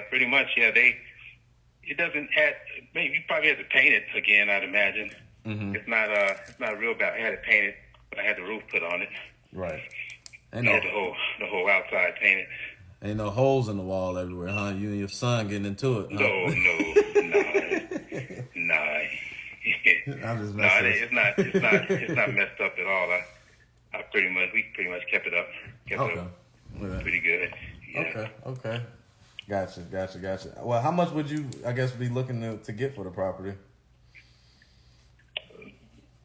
pretty much. Yeah, it doesn't have. Maybe you probably have to paint it again. I'd imagine. Mm-hmm. It's not real bad. I had it painted, but I had the roof put on it. Right. I had the whole outside painted. Ain't no holes in the wall everywhere, huh? You and your son getting into it. Huh? No. I'm just messing. No, it's not messed up at all. We pretty much kept it up. Pretty good. Yeah. Okay. Gotcha. Well, how much would you, I guess, be looking to get for the property?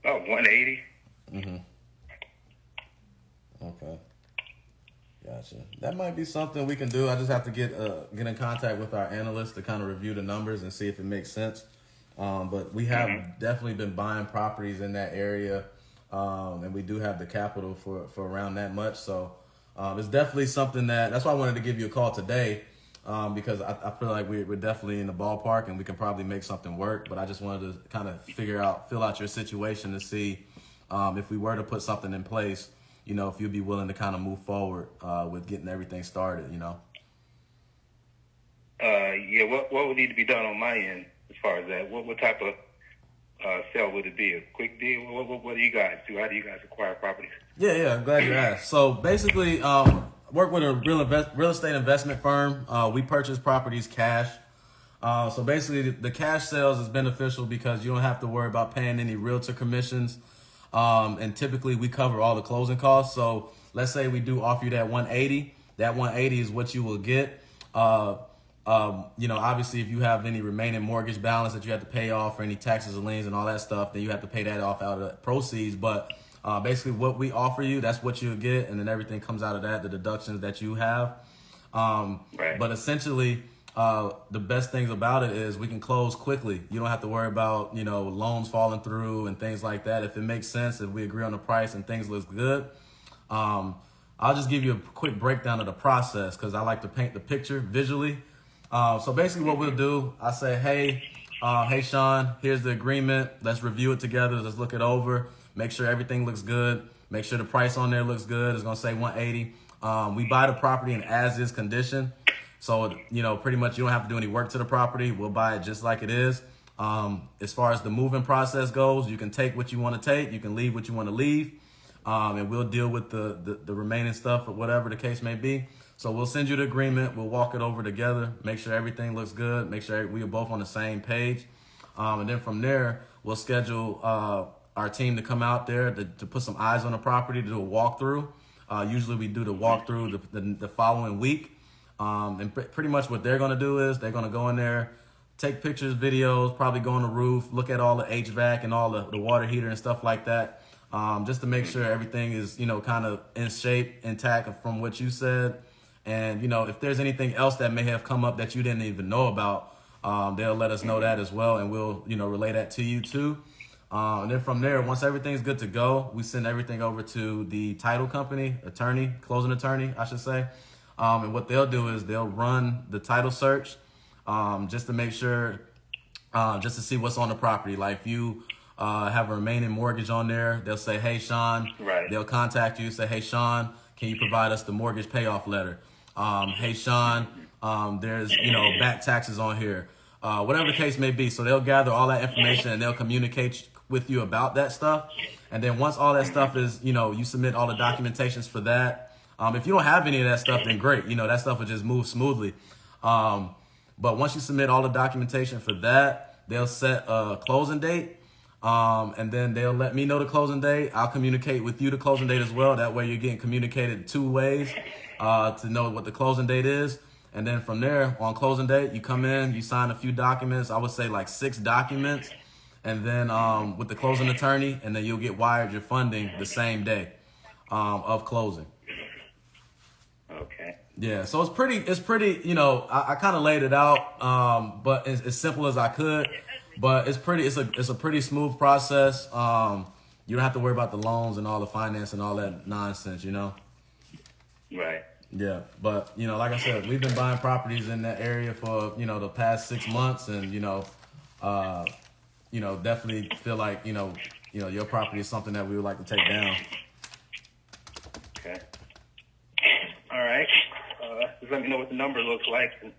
About 180. Mm-hmm. Okay. Gotcha. That might be something we can do. I just have to get in contact with our analyst to kind of review the numbers and see if it makes sense. But we have definitely been buying properties in that area, and we do have the capital for around that much. So it's definitely something that's why I wanted to give you a call today, because I feel like we're definitely in the ballpark and we can probably make something work. But I just wanted to kind of fill out your situation to see if we were to put something in place, if you'd be willing to kind of move forward with getting everything started, Yeah, what would need to be done on my end as far as that? What type of sale would it be? A quick deal? What do you guys do? How do you guys acquire properties? Yeah, I'm glad you asked. So basically, work with a real estate investment firm. We purchase properties cash. So basically, the cash sales is beneficial because you don't have to worry about paying any realtor commissions. And typically we cover all the closing costs. So let's say we do offer you that 180. That 180 is what you will get. Obviously if you have any remaining mortgage balance that you have to pay off or any taxes and liens and all that stuff, then you have to pay that off out of the proceeds. But basically what we offer you, that's what you'll get. And then everything comes out of that, the deductions that you have. Right. But essentially, the best things about it is we can close quickly. You don't have to worry about, loans falling through and things like that. If it makes sense, if we agree on the price and things look good, I'll just give you a quick breakdown of the process because I like to paint the picture visually. So basically what we'll do, I say, hey Sean, here's the agreement. Let's review it together. Let's look it over. Make sure everything looks good. Make sure the price on there looks good. It's going to say 180. We buy the property in as-is condition. So, pretty much you don't have to do any work to the property. We'll buy it just like it is. As far as the moving process goes, you can take what you want to take. You can leave what you want to leave. And we'll deal with the remaining stuff or whatever the case may be. So we'll send you the agreement. We'll walk it over together, make sure everything looks good, make sure we are both on the same page. And then from there, we'll schedule our team to come out there to put some eyes on the property, to do a walkthrough. Usually we do the walkthrough the following week. And pretty much what they're going to do is they're going to go in there, take pictures, videos, probably go on the roof, look at all the HVAC and all the water heater and stuff like that. Just to make sure everything is, kind of in shape, intact from what you said. And, if there's anything else that may have come up that you didn't even know about, they'll let us know that as well. And we'll, relay that to you too. And then from there, once everything's good to go, we send everything over to the title company, closing attorney, I should say. And what they'll do is they'll run the title search just to make sure, just to see what's on the property. Like if you have a remaining mortgage on there, they'll say, hey, Sean. Right. They'll contact you, say, hey, Sean, can you provide us the mortgage payoff letter? Hey, Sean, there's, back taxes on here. Whatever the case may be. So they'll gather all that information and they'll communicate with you about that stuff. And then once all that stuff is, you submit all the documentations for that. If you don't have any of that stuff, then great. That stuff will just move smoothly. But once you submit all the documentation for that, they'll set a closing date. And then they'll let me know the closing date. I'll communicate with you the closing date as well. That way you're getting communicated 2 ways to know what the closing date is. And then from there, on closing date, you come in, you sign a few documents. I would say like 6 documents. And then with the closing attorney, and then you'll get wired your funding the same day of closing. Okay. Yeah, so it's pretty, I kind of laid it out, but as simple as I could. But it's a pretty smooth process. You don't have to worry about the loans and all the finance and all that nonsense, Right. Yeah, but like I said, we've been buying properties in that area for the past 6 months, and definitely feel like your property is something that we would like to take down. Okay. All right. Just let me know what the number looks like, and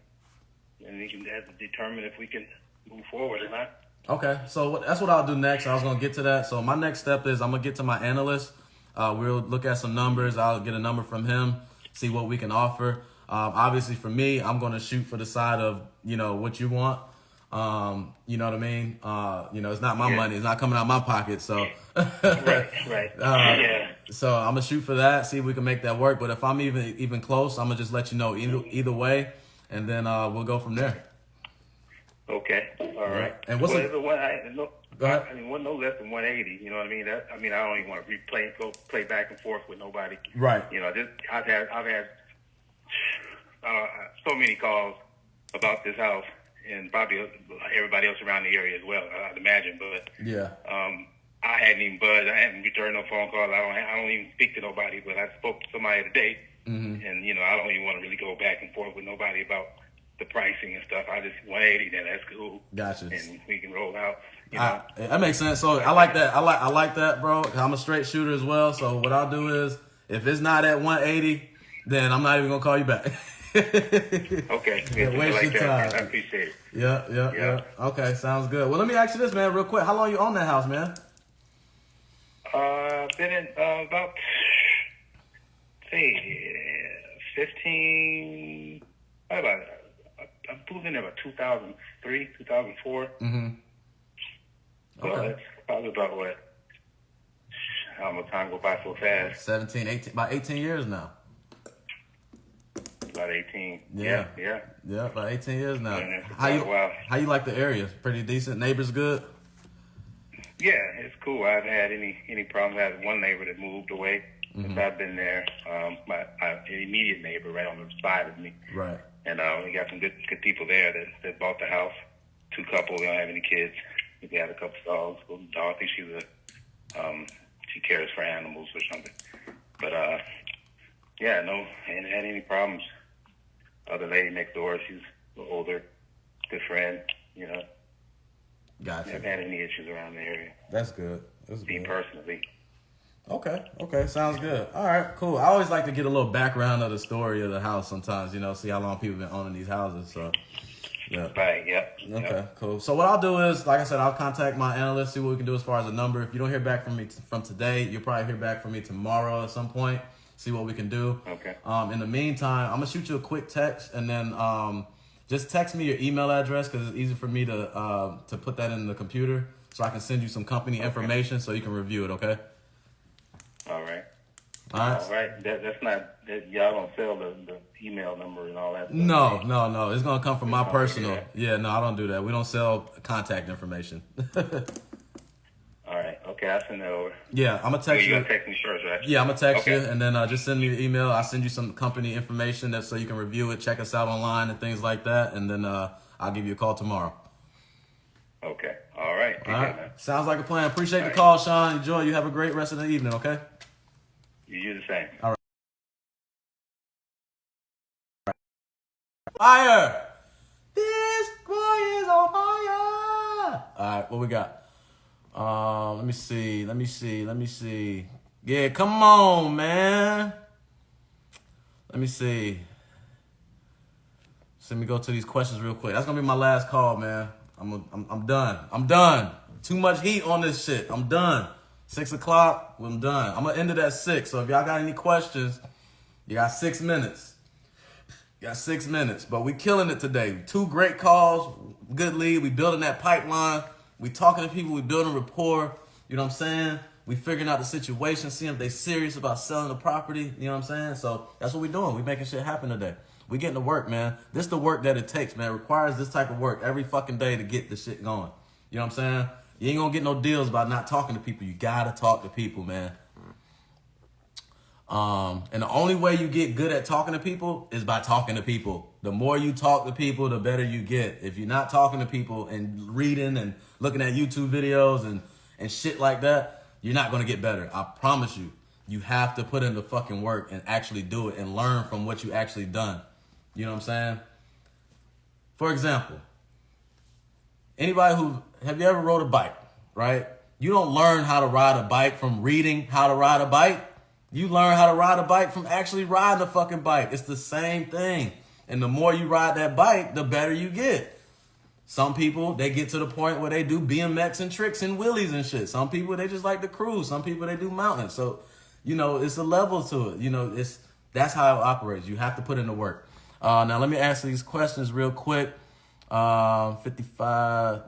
we can have to determine if we can move forward or not. Okay, so that's what I'll do next. I was gonna get to that. So my next step is I'm gonna get to my analyst. We'll look at some numbers. I'll get a number from him, see what we can offer. Obviously for me, I'm gonna shoot for the side of what you want. You know what I mean? It's not my money. It's not coming out of my pocket. So right. Yeah. So I'm gonna shoot for that. See if we can make that work. But if I'm even close, I'm gonna just let you know either way, and then we'll go from there. Okay. All right. And what's Go ahead. I mean, no less than 180. You know what I mean? I don't even want to play back and forth with nobody. Right. I've had so many calls about this house, and probably everybody else around the area as well, I'd imagine. But yeah, I hadn't even buzzed. I hadn't returned no phone calls. I don't even speak to nobody. But I spoke to somebody today, and I don't even want to really go back and forth with nobody about the pricing and stuff. I just 180. Then that's cool. Gotcha. And we can roll out. That makes sense. So I like that. I like that, bro. I'm a straight shooter as well. So what I'll do is, if it's not at 180, then I'm not even gonna call you back. Okay. Yeah, waste your time. I appreciate it. Yeah. Okay, sounds good. Well, let me ask you this, man, real quick. How long you own that house, man? Been in about 15. I moved in there about 2003, 2004. Mm-hmm. So Okay. that's probably about what? How much time go by so fast? 17, 18, about 18 years now. About 18. Yeah. Yeah. Yeah, about 18 years now. Been there for How quite a while. you like the area? Pretty decent. Neighbors good? Yeah, it's cool. I haven't had any problems. I had one neighbor that moved away since I've been there. My immediate neighbor right on the side of me. Right. And we got some good people there that bought the house. 2 couples. They don't have any kids. They had a couple dogs. Little dog. I think she cares for animals or something. But yeah, no, ain't had any problems. Other lady next door, she's a little older, good friend. Gotcha. Haven't had any issues around the area. That's good. That's Me good. personally. Okay, sounds good. All right, cool. I always like to get a little background of the story of the house sometimes, see how long people been owning these houses. So, yeah. Right. Yep. Okay, cool. So what I'll do is, like I said, I'll contact my analyst, see what we can do as far as a number. If you don't hear back from me from today, you'll probably hear back from me tomorrow at some point. See what we can do. Okay. In the meantime, I'm gonna shoot you a quick text, and then just text me your email address because it's easy for me to put that in the computer, so I can send you some company information so you can review it. Okay. All right. All right. All right. That's not that y'all don't sell the email number and all that stuff. No. It's gonna come from my personal. that. Yeah, no, I don't do that. We don't sell contact information. All right. Okay, I'll send that over. Yeah, I'm gonna text You you. gonna text me short, right? Yeah, I'm gonna text Okay. you, and then just send me the email. I'll send you some company information so you can review it, check us out online, and things like that. And then I'll give you a call tomorrow. Okay. All right. Take All care, right. man. Sounds like a plan. Appreciate the All call, Sean. Enjoy. You have a great rest of the evening. Okay. You do the same. All right. Fire! This boy is on fire! Alright, what we got? Let me see. Yeah, come on, man. Let me see. So let me go to these questions real quick. That's gonna be my last call, man. I'm done. Too much heat on this shit. I'm done. 6 o'clock, I'm done. I'm gonna end it at 6. So if y'all got any questions, you got 6 minutes. But we killing it today. 2 great calls, good lead. We building that pipeline. We talking to people. We building rapport. You know what I'm saying? We figuring out the situation, seeing if they serious about selling the property. You know what I'm saying? So that's what we doing. We making shit happen today. We getting to work, man. This is the work that it takes, man. It requires this type of work every fucking day to get this shit going. You know what I'm saying? You ain't gonna get no deals by not talking to people. You gotta talk to people, man. And the only way you get good at talking to people is by talking to people. The more you talk to people, the better you get. If you're not talking to people and reading and looking at YouTube videos and shit like that, you're not going to get better. I promise you. You have to put in the fucking work and actually do it and learn from what you actually done. You know what I'm saying? For example, have you ever rode a bike, right? You don't learn how to ride a bike from reading how to ride a bike. You learn how to ride a bike from actually riding a fucking bike. It's the same thing. And the more you ride that bike, the better you get. Some people, they get to the point where they do BMX and tricks and wheelies and shit. Some people, they just like to cruise. Some people, they do mountains. So, it's a level to it. That's how it operates. You have to put in the work. Now, let me answer these questions real quick. 5:55.